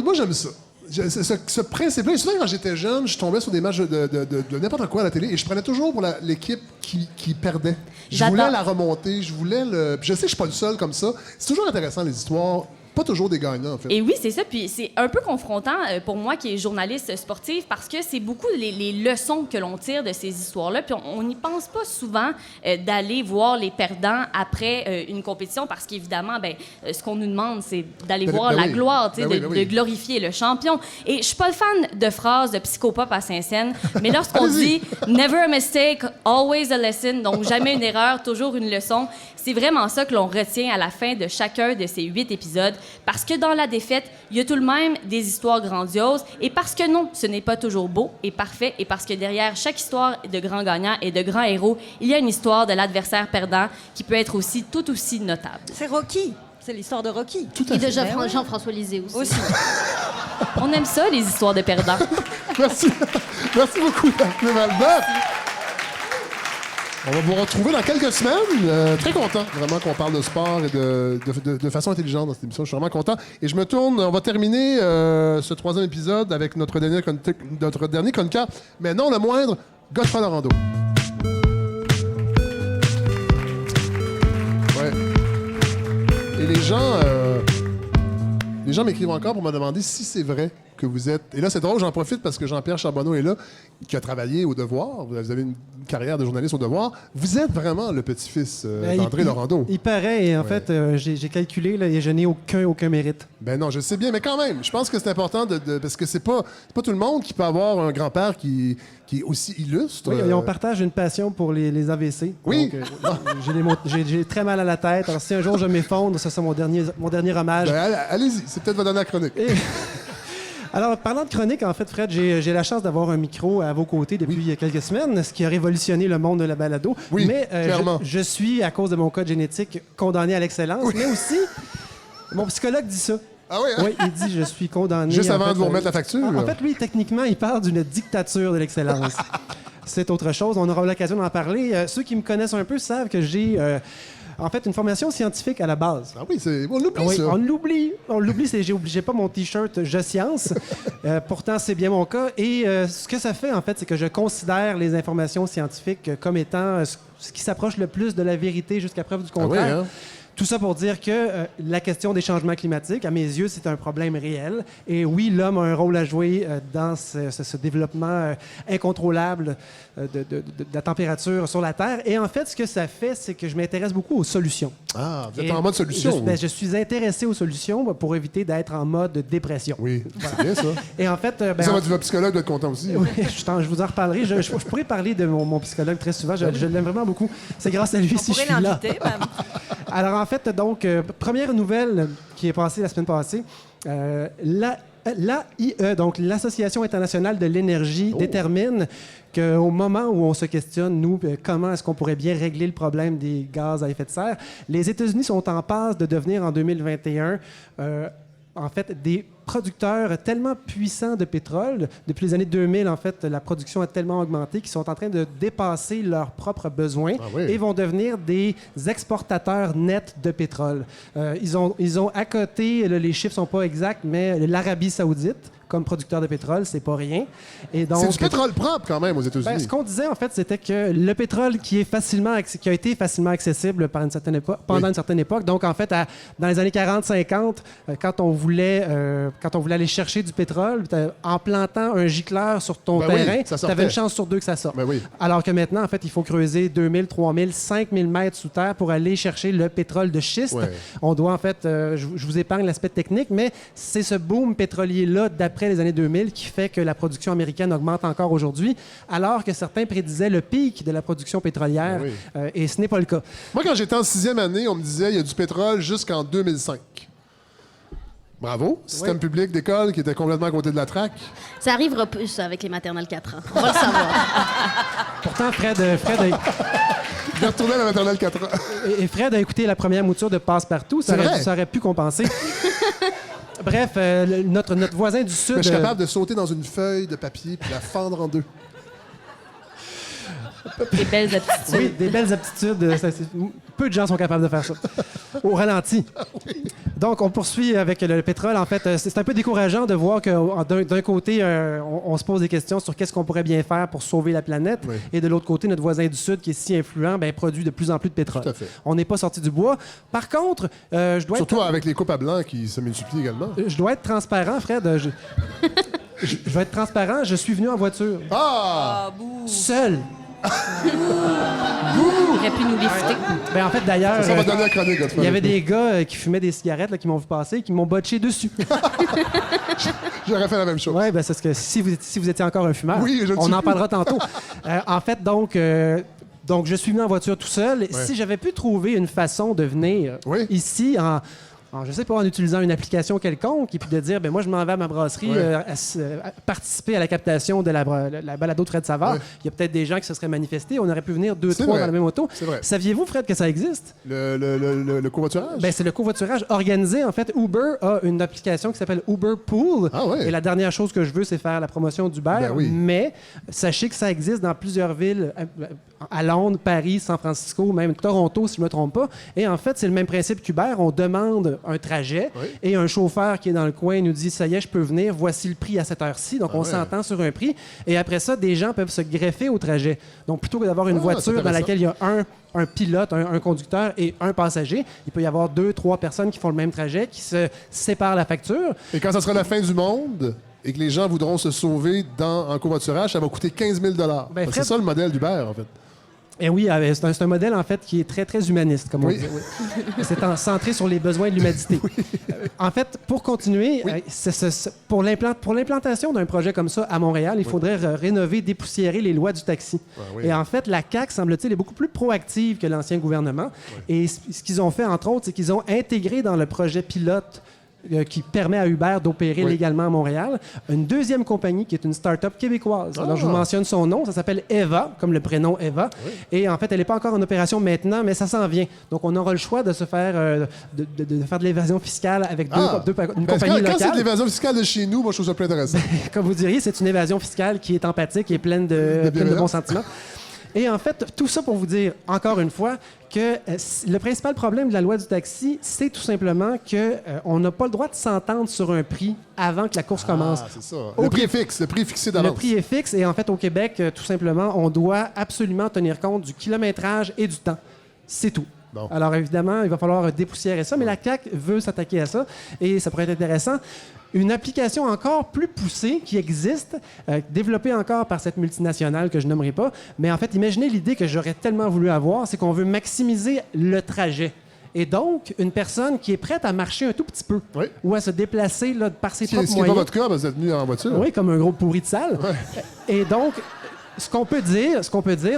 Speaker 1: Moi, j'aime ça. Ce principe-là, et souvent quand j'étais jeune, je tombais sur des matchs de n'importe quoi à la télé et je prenais toujours pour l'équipe qui perdait. Je voulais la remonter, je sais que je suis pas le seul comme ça. C'est toujours intéressant, les histoires. Pas toujours des gagnants, en fait.
Speaker 6: Et oui, c'est ça. Puis c'est un peu confrontant pour moi qui est journaliste sportif parce que c'est beaucoup les leçons que l'on tire de ces histoires-là. Puis on n'y pense pas souvent d'aller voir les perdants après une compétition parce qu'évidemment, ce qu'on nous demande, c'est d'aller voir la gloire, de glorifier le champion. Et je suis pas le fan de phrases de psychopop à Saint-Saëns, mais lorsqu'on dit « never a mistake, always a lesson », donc jamais une erreur, toujours une leçon, c'est vraiment ça que l'on retient à la fin de chacun de ces 8 épisodes. Parce que dans la défaite, il y a tout de même des histoires grandioses. Et parce que non, ce n'est pas toujours beau et parfait. Et parce que derrière chaque histoire de grands gagnants et de grands héros, il y a une histoire de l'adversaire perdant qui peut être tout aussi notable.
Speaker 5: C'est Rocky. C'est l'histoire de Rocky.
Speaker 3: Et de Jean-François Lisée aussi.
Speaker 6: On aime ça, les histoires de perdants.
Speaker 1: Merci. Merci beaucoup, Daphné Malbeuf. On va vous retrouver dans quelques semaines. Très content, vraiment, qu'on parle de sport et de façon intelligente dans cette émission. Je suis vraiment content. Et je me tourne, on va terminer ce 3e épisode avec notre dernier chroniqueur, mais non le moindre, Godfrey Lorando. Ouais. Et les gens m'écrivent encore pour me demander si c'est vrai que vous êtes... Et là, c'est drôle, j'en profite parce que Jean-Pierre Charbonneau est là, qui a travaillé au Devoir. Vous avez une carrière de journaliste au Devoir. Vous êtes vraiment le petit-fils d'André Lorando.
Speaker 2: Il paraît, et en fait, j'ai calculé, là, et je n'ai aucun mérite.
Speaker 1: Ben non, je sais bien, mais quand même, je pense que c'est important parce que c'est pas tout le monde qui peut avoir un grand-père qui est aussi illustre.
Speaker 2: Oui, et on partage une passion pour les AVC.
Speaker 1: Oui.
Speaker 2: Donc, j'ai très mal à la tête. Alors, si un jour je m'effondre, ça sera mon dernier hommage.
Speaker 1: Ben, allez-y, c'est peut-être votre dernière chronique.
Speaker 2: Alors, parlant de chronique, en fait, Fred, j'ai la chance d'avoir un micro à vos côtés depuis quelques semaines, ce qui a révolutionné le monde de la balado.
Speaker 1: Oui,
Speaker 2: mais
Speaker 1: clairement.
Speaker 2: Je suis, à cause de mon code génétique, condamné à l'excellence. Oui. Mais aussi, mon psychologue dit ça.
Speaker 1: Ah oui, hein?
Speaker 2: Oui, il dit je suis condamné.
Speaker 1: Juste avant de vous remettre la facture.
Speaker 2: En fait, lui, techniquement, il parle d'une dictature de l'excellence. C'est autre chose. On aura l'occasion d'en parler. Ceux qui me connaissent un peu savent que j'ai... en fait, une formation scientifique à la base.
Speaker 1: Ah oui, on l'oublie, ça.
Speaker 2: On l'oublie. J'ai pas mon T-shirt « Je science ». Pourtant, c'est bien mon cas. Et ce que ça fait, en fait, c'est que je considère les informations scientifiques comme étant ce qui s'approche le plus de la vérité jusqu'à preuve du contraire.
Speaker 1: Ah oui, hein?
Speaker 2: Tout ça pour dire que la question des changements climatiques, à mes yeux, c'est un problème réel. Et oui, l'homme a un rôle à jouer dans ce développement incontrôlable de la température sur la Terre. Et en fait, ce que ça fait, c'est que je m'intéresse beaucoup aux solutions.
Speaker 1: Ah, vous êtes en mode solution.
Speaker 2: Je suis intéressé aux solutions pour éviter d'être en mode dépression.
Speaker 1: Oui, c'est bien ça.
Speaker 2: Et en fait...
Speaker 1: votre psychologue doit être content aussi.
Speaker 2: Oui, je vous en reparlerai. Je pourrais parler de mon psychologue très souvent. Je l'aime vraiment beaucoup. C'est grâce à lui si je suis là. Alors, en fait, donc, première nouvelle qui est passée la semaine passée, l'AIE, donc l'Association internationale de l'énergie, détermine qu'au moment où on se questionne, nous, comment est-ce qu'on pourrait bien régler le problème des gaz à effet de serre, les États-Unis sont en passe de devenir, en 2021, en fait, des producteurs tellement puissants de pétrole. Depuis les années 2000, en fait, la production a tellement augmenté qu'ils sont en train de dépasser leurs propres besoins et vont devenir des exportateurs nets de pétrole. Ils ont à côté, les chiffres sont pas exacts, mais l'Arabie saoudite, comme producteur de pétrole, c'est pas rien. Et donc,
Speaker 1: c'est du pétrole propre quand même aux États-Unis.
Speaker 2: Ce qu'on disait en fait, c'était que le pétrole qui a été facilement accessible pendant une certaine époque. Donc en fait, dans les années 40-50, quand on voulait aller chercher du pétrole, en plantant un gicleur sur ton terrain, tu avais une chance sur 2 que ça sorte. Alors que maintenant, en fait, il faut creuser 2000, 3000, 5000 mètres sous terre pour aller chercher le pétrole de schiste. On doit en fait, je vous épargne l'aspect technique, mais c'est ce boom pétrolier-là d'après les années 2000 qui fait que la production américaine augmente encore aujourd'hui, alors que certains prédisaient le pic de la production pétrolière, et ce n'est pas le cas.
Speaker 1: Moi, quand j'étais en 6e année, on me disait il y a du pétrole jusqu'en 2005. Bravo. Système public d'école qui était complètement à côté de la traque.
Speaker 3: Ça arrivera plus avec les maternelles 4 ans. On va le savoir.
Speaker 2: Pourtant, Fred
Speaker 1: je vais retourner à la maternelle 4 ans.
Speaker 2: Et Fred a écouté la première mouture de Passe-Partout. Ça aurait pu compenser. Bref, notre voisin du Sud...
Speaker 1: Mais je suis capable de sauter dans une feuille de papier puis la fendre en 2.
Speaker 6: Des belles aptitudes.
Speaker 2: Oui, des belles aptitudes. Peu de gens sont capables de faire ça. Au ralenti. Donc, on poursuit avec le pétrole. En fait, c'est un peu décourageant de voir que d'un côté, on se pose des questions sur qu'est-ce qu'on pourrait bien faire pour sauver la planète. Et de l'autre côté, notre voisin du Sud, qui est si influent, produit de plus en plus de pétrole.
Speaker 1: Tout à fait.
Speaker 2: On n'est pas sorti du bois. Par contre,
Speaker 1: surtout avec les coupes à blanc qui se multiplient également.
Speaker 2: Je dois être transparent, Fred. Je vais être transparent. Je suis venu en voiture. Seul.
Speaker 6: Il aurait pu nous lifter.
Speaker 2: En fait, d'ailleurs,
Speaker 1: ça va donner la chronique,
Speaker 2: il y avait des gars qui fumaient des cigarettes là, qui m'ont vu passer et qui m'ont botché dessus.
Speaker 1: J'aurais fait la même chose.
Speaker 2: Oui, c'est parce que si vous étiez encore un fumeur,
Speaker 1: je
Speaker 2: on en parlera tantôt. En fait, donc, je suis venu en voiture tout seul. Si j'avais pu trouver une façon de venir ici je sais pas, en utilisant une application quelconque, et puis de dire, moi, je m'en vais à ma brasserie à participer à la captation de la balado de Fred Savard. Il y a peut-être des gens qui se seraient manifestés. On aurait pu venir 2-3 dans la même auto. Saviez-vous, Fred, que ça existe?
Speaker 1: Le covoiturage?
Speaker 2: C'est le covoiturage organisé. En fait, Uber a une application qui s'appelle Uber Pool. Et la dernière chose que je veux, c'est faire la promotion d'Uber. Mais sachez que ça existe dans plusieurs villes, à Londres, Paris, San Francisco, même Toronto, si je ne me trompe pas. Et en fait, c'est le même principe qu'Uber. On demande un trajet et un chauffeur qui est dans le coin nous dit « Ça y est, je peux venir, voici le prix à cette heure-ci. » Donc, on s'entend sur un prix. Et après ça, des gens peuvent se greffer au trajet. Donc, plutôt que d'avoir une voiture dans laquelle il y a un pilote, un conducteur et un passager, il peut y avoir 2-3 personnes qui font le même trajet, qui se séparent la facture.
Speaker 1: Et quand ça sera la fin du monde et que les gens voudront se sauver en covoiturage, ça va coûter 15 000 c'est ça le modèle d'Uber, en fait.
Speaker 2: Et oui, c'est un modèle, en fait, qui est très, très humaniste, comme on dit. C'est centré sur les besoins de l'humanité. En fait, pour continuer, pour l'implantation d'un projet comme ça à Montréal, il faudrait rénover, dépoussiérer les lois du taxi. Et en fait, la CAQ, semble-t-il, est beaucoup plus proactive que l'ancien gouvernement. Et ce qu'ils ont fait, entre autres, c'est qu'ils ont intégré dans le projet pilote qui permet à Uber d'opérer légalement à Montréal, une deuxième compagnie qui est une start-up québécoise. Alors, je vous mentionne son nom, ça s'appelle Eva, comme le prénom Eva. Et en fait, elle n'est pas encore en opération maintenant, mais ça s'en vient. Donc, on aura le choix de se faire de faire de l'évasion fiscale avec une compagnie locale.
Speaker 1: Quand c'est de l'évasion fiscale de chez nous, moi, je trouve ça plus intéressant.
Speaker 2: Comme vous diriez, c'est une évasion fiscale qui est empathique et pleine de bons sentiments. Et en fait, tout ça pour vous dire, encore une fois, que le principal problème de la loi du taxi, c'est tout simplement qu'on n'a pas le droit de s'entendre sur un prix avant que la course commence.
Speaker 1: C'est ça. Le prix est fixe, le prix est fixé d'avance.
Speaker 2: Le prix est fixe et en fait, au Québec, tout simplement, on doit absolument tenir compte du kilométrage et du temps. C'est tout.
Speaker 1: Bon.
Speaker 2: Alors, évidemment, il va falloir dépoussiérer ça, mais la CAQ veut s'attaquer à ça et ça pourrait être intéressant. Une application encore plus poussée qui existe, développée encore par cette multinationale que je nommerai pas, mais en fait, imaginez l'idée que j'aurais tellement voulu avoir, c'est qu'on veut maximiser le trajet. Et donc, une personne qui est prête à marcher un tout petit peu
Speaker 1: Oui.
Speaker 2: ou à se déplacer là, par ses
Speaker 1: Ce
Speaker 2: propres
Speaker 1: qui n'est pas
Speaker 2: moyens.
Speaker 1: votre cas, parce que vous êtes venu en voiture.
Speaker 2: Oui, comme un gros pourri de salle.
Speaker 1: Ouais.
Speaker 2: Et donc, ce qu'on peut dire,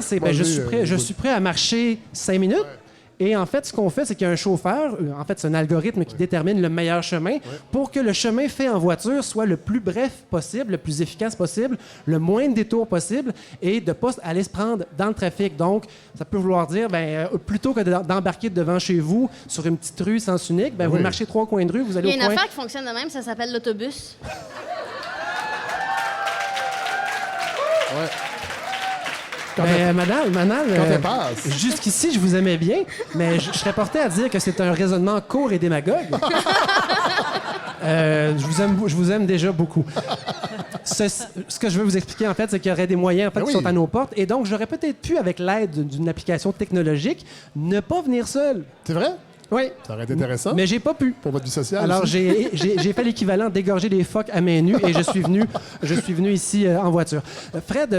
Speaker 2: c'est ben, je suis prêt à marcher 5 minutes.
Speaker 1: Ouais.
Speaker 2: Et en fait, ce qu'on fait, c'est qu'il y a un chauffeur, en fait, c'est un algorithme qui détermine le meilleur chemin pour que le chemin fait en voiture soit le plus bref possible, le plus efficace possible, le moins de détours possible et de ne pas aller se prendre dans le trafic. Donc, ça peut vouloir dire, plutôt que d'embarquer devant chez vous sur une petite rue sens unique, vous marchez 3 coins de rue, vous allez
Speaker 3: Il y a
Speaker 2: au
Speaker 3: une
Speaker 2: coin.
Speaker 3: affaire qui fonctionne de même, ça s'appelle l'autobus.
Speaker 1: Ouais.
Speaker 2: Madame,
Speaker 1: Quand elle passe.
Speaker 2: jusqu'ici, je vous aimais bien, mais je serais porté à dire que c'est un raisonnement court et démagogue. Je vous aime déjà beaucoup. Ce que je veux vous expliquer, en fait, c'est qu'il y aurait des moyens qui sont à nos portes. Et donc, j'aurais peut-être pu, avec l'aide d'une application technologique, ne pas venir seul.
Speaker 1: C'est vrai?
Speaker 2: Oui.
Speaker 1: Ça aurait été intéressant.
Speaker 2: Mais j'ai pas pu.
Speaker 1: Pour votre vie sociale.
Speaker 2: Alors,
Speaker 1: aussi.
Speaker 2: j'ai fait l'équivalent d'égorger des phoques à main nue et je suis venu ici en voiture. Fred,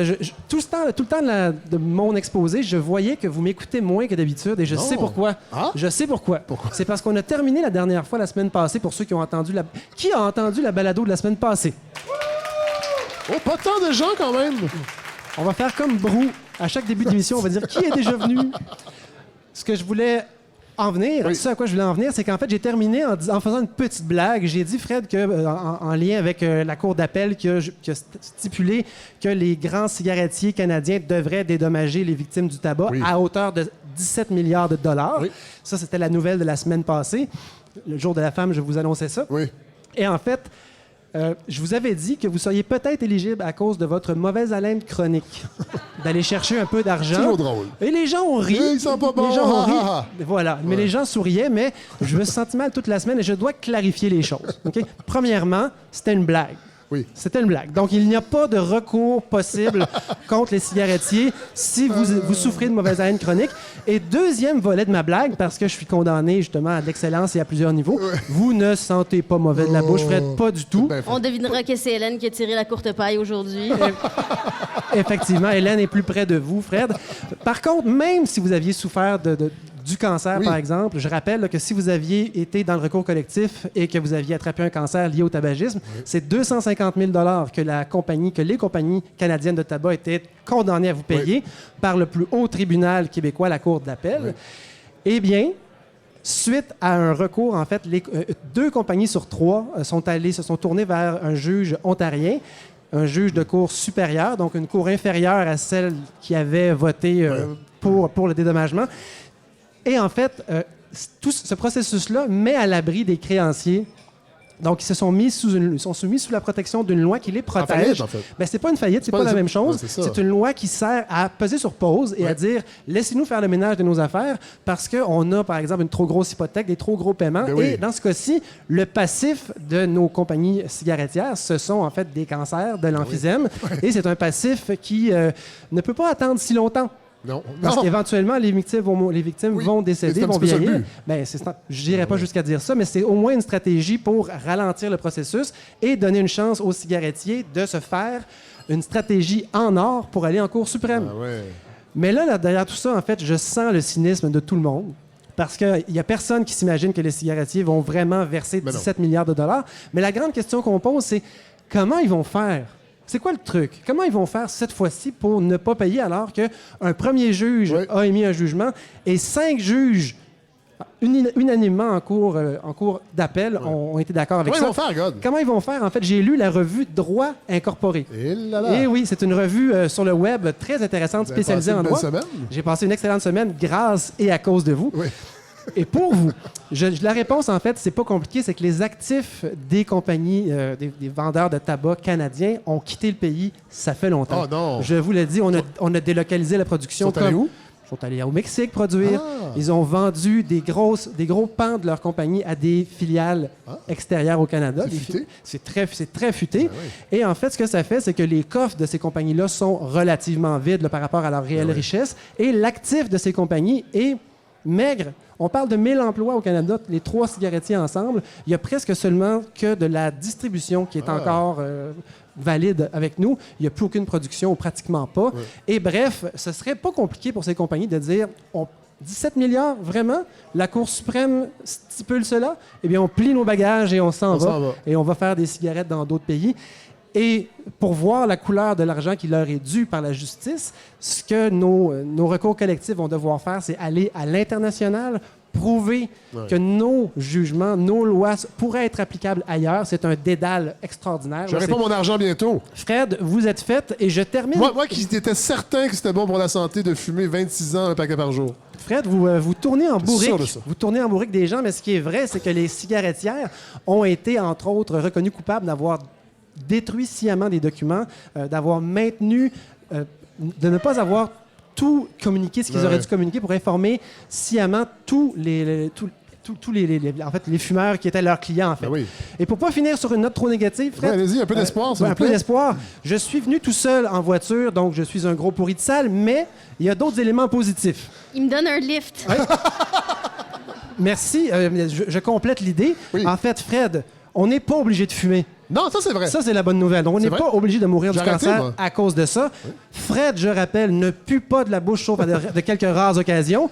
Speaker 2: tout le temps de mon exposé, je voyais que vous m'écoutez moins que d'habitude et je sais pourquoi.
Speaker 1: Ah?
Speaker 2: Je sais pourquoi. C'est parce qu'on a terminé la dernière fois, la semaine passée, pour ceux qui ont entendu Qui a entendu la balado de la semaine passée?
Speaker 1: Oh, pas tant de gens quand même.
Speaker 2: On va faire comme Brou. À chaque début d'émission, on va dire qui est déjà venu. Ce que je voulais en venir, ce à quoi je voulais en venir, c'est qu'en fait, j'ai terminé en faisant une petite blague. J'ai dit, Fred, que en lien avec la Cour d'appel qui a stipulé que les grands cigarettiers canadiens devraient dédommager les victimes du tabac à hauteur de 17 milliards de dollars. Oui. Ça, c'était la nouvelle de la semaine passée. Le jour de la femme, je vous annonçais ça.
Speaker 1: Oui.
Speaker 2: Et en fait, je vous avais dit que vous seriez peut-être éligible à cause de votre mauvaise haleine chronique d'aller chercher un peu d'argent.
Speaker 1: Toujours drôle.
Speaker 2: Et les gens ont ri.
Speaker 1: Ils sont pas bons.
Speaker 2: Les gens ont ri. Voilà. Mais les gens souriaient, mais je me suis senti mal toute la semaine et je dois clarifier les choses. Okay? Premièrement, c'était une blague.
Speaker 1: Oui.
Speaker 2: C'était une blague. Donc, il n'y a pas de recours possible contre les cigarettiers si vous souffrez de mauvaise haleine chronique. Et deuxième volet de ma blague, parce que je suis condamné justement à l'excellence et à plusieurs niveaux, vous ne sentez pas mauvais de la bouche, Fred, pas du tout.
Speaker 3: On devinera que c'est Hélène qui a tiré la courte paille aujourd'hui.
Speaker 2: Effectivement, Hélène est plus près de vous, Fred. Par contre, même si vous aviez souffert du cancer, par exemple, je rappelle là, que si vous aviez été dans le recours collectif et que vous aviez attrapé un cancer lié au tabagisme, c'est 250 000 que les compagnies canadiennes de tabac étaient condamnées à vous payer par le plus haut tribunal québécois, la Cour d'appel. Eh bien, suite à un recours, en fait, 2 compagnies sur 3 se sont tournées vers un juge ontarien, un juge de cour supérieure, donc une cour inférieure à celle qui avait voté pour le dédommagement. Et en fait, tout ce processus-là met à l'abri des créanciers. Donc, ils se sont soumis sous la protection d'une loi qui les protège.
Speaker 1: Faillite, en fait.
Speaker 2: Ben, c'est pas une faillite, c'est pas la même chose.
Speaker 1: Ouais,
Speaker 2: c'est une loi qui sert à peser sur pause et à dire laissez-nous faire le ménage de nos affaires parce qu'on a, par exemple, une trop grosse hypothèque, des trop gros paiements. Et dans ce cas-ci, le passif de nos compagnies cigarettières, ce sont en fait des cancers, de l'emphysème. Et c'est un passif qui ne peut pas attendre si longtemps.
Speaker 1: Non.
Speaker 2: Parce qu'éventuellement, les victimes vont décéder, vont vieillir. Je n'irai pas jusqu'à dire ça, mais c'est au moins une stratégie pour ralentir le processus et donner une chance aux cigarettiers de se faire une stratégie en or pour aller en Cour suprême. Mais là, derrière tout ça, en fait, je sens le cynisme de tout le monde. Parce qu'il n'y a personne qui s'imagine que les cigarettiers vont vraiment verser 17 milliards de dollars. Mais la grande question qu'on pose, c'est comment ils vont faire? C'est quoi le truc? Comment ils vont faire cette fois-ci pour ne pas payer alors qu'un premier juge a émis un jugement et 5 juges unanimement en cours d'appel ont été d'accord avec ça?
Speaker 1: Comment ils vont faire, God?
Speaker 2: Comment ils vont faire? En fait, j'ai lu la revue Droit Incorporé. Et oui, c'est une revue sur le web très intéressante, spécialisée en droit. J'ai passé une excellente semaine grâce et à cause de vous.
Speaker 1: Oui.
Speaker 2: Et pour vous, la réponse, en fait, c'est pas compliqué, c'est que les actifs des compagnies, des vendeurs de tabac canadiens ont quitté le pays, ça fait longtemps.
Speaker 1: Oh non!
Speaker 2: Je vous l'ai dit, on a délocalisé la production.
Speaker 1: Ils sont allés où?
Speaker 2: Ils sont allés au Mexique produire. Ils ont vendu des gros pans de leur compagnie à des filiales extérieures au Canada. C'est très futé. Et en fait, ce que ça fait, c'est que les coffres de ces compagnies-là sont relativement vides là, par rapport à leur réelle richesse. Et l'actif de ces compagnies est maigre On parle de 1000 emplois au Canada, les 3 cigarettiers ensemble. Il y a presque seulement que de la distribution qui est encore valide avec nous. Il n'y a plus aucune production ou pratiquement pas. Ouais. Et bref, ce serait pas compliqué pour ces compagnies de dire 17 milliards, vraiment? La Cour suprême stipule cela? Eh bien, on plie nos bagages et on s'en va. Et on va faire des cigarettes dans d'autres pays. Et pour voir la couleur de l'argent qui leur est dû par la justice, ce que nos recours collectifs vont devoir faire, c'est aller à l'international, prouver que nos jugements, nos lois pourraient être applicables ailleurs. C'est un dédale extraordinaire.
Speaker 1: Je réponds mon argent bientôt.
Speaker 2: Fred, vous êtes fait et je termine...
Speaker 1: Moi qui étais certain que c'était bon pour la santé de fumer 26 ans un paquet par jour.
Speaker 2: Fred, vous tournez en bourrique. Vous tournez en bourrique des gens, mais ce qui est vrai, c'est que les cigarettières ont été, entre autres, reconnues coupables d'avoir détruit sciemment des documents, d'avoir maintenu, de ne pas avoir tout communiqué, ce qu'ils auraient dû communiquer pour informer sciemment tous les fumeurs qui étaient leurs clients, en fait.
Speaker 1: Oui.
Speaker 2: Et pour pas finir sur une note trop négative, Fred...
Speaker 1: allez-y, un peu d'espoir, s'il vous
Speaker 2: plaît. Un peu d'espoir. Je suis venu tout seul en voiture, donc je suis un gros pourri de salle, mais il y a d'autres éléments positifs.
Speaker 3: Il me donne un lift.
Speaker 2: Oui. Merci. Je complète l'idée. Oui. En fait, Fred, on n'est pas obligé de fumer.
Speaker 1: Non, ça, c'est vrai.
Speaker 2: Ça, c'est la bonne nouvelle. Donc, on n'est pas obligé de mourir du cancer à cause de ça. Oui. Fred, je rappelle, ne pue pas de la bouche sauf de quelques rares occasions.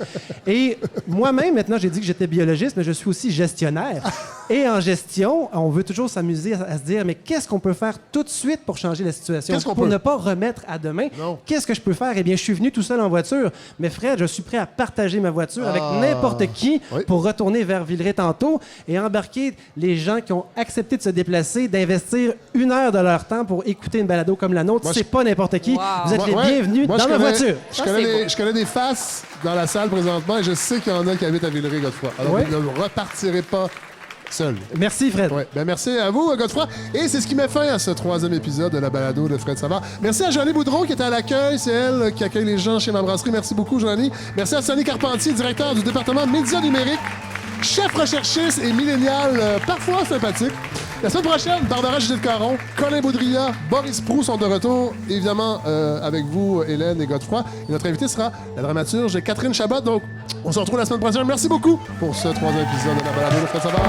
Speaker 2: Et moi-même, maintenant, j'ai dit que j'étais biologiste, mais je suis aussi gestionnaire. Et en gestion, on veut toujours s'amuser à se dire, mais qu'est-ce qu'on peut faire tout de suite pour changer la situation? Pour ne pas remettre à demain. Non. Qu'est-ce que je peux faire? Eh bien, je suis venu tout seul en voiture. Mais Fred, je suis prêt à partager ma voiture avec n'importe qui pour retourner vers Villeray-Tantôt et embarquer les gens qui ont accepté de se déplacer, d'investir 1 heure de leur temps pour écouter une balado comme la nôtre. C'est pas n'importe qui. Wow. Vous êtes les bienvenus dans ma voiture.
Speaker 1: Je connais des faces dans la salle présentement et je sais qu'il y en a qui habitent à Villeray, Godefroy. Alors, vous ne repartirez pas seul.
Speaker 2: Merci, Fred.
Speaker 1: Ouais. Ben, merci à vous, Godefroy. Et c'est ce qui met fin à ce 3e épisode de la balado de Fred Savard. Merci à Joanie Boudreau qui était à l'accueil. C'est elle qui accueille les gens chez ma brasserie. Merci beaucoup, Joanie. Merci à Sonny Carpentier, directeur du département médias numériques, chef recherchiste et millénial parfois sympathique. La semaine prochaine, Barbara Judith-Caron, Colin Baudrillard, Boris Proulx sont de retour, évidemment avec vous, Hélène et Godefroy. Et notre invité sera la dramaturge Catherine Chabot. Donc, on se retrouve la semaine prochaine. Merci beaucoup pour ce 3e épisode de la balado de Fred Savard.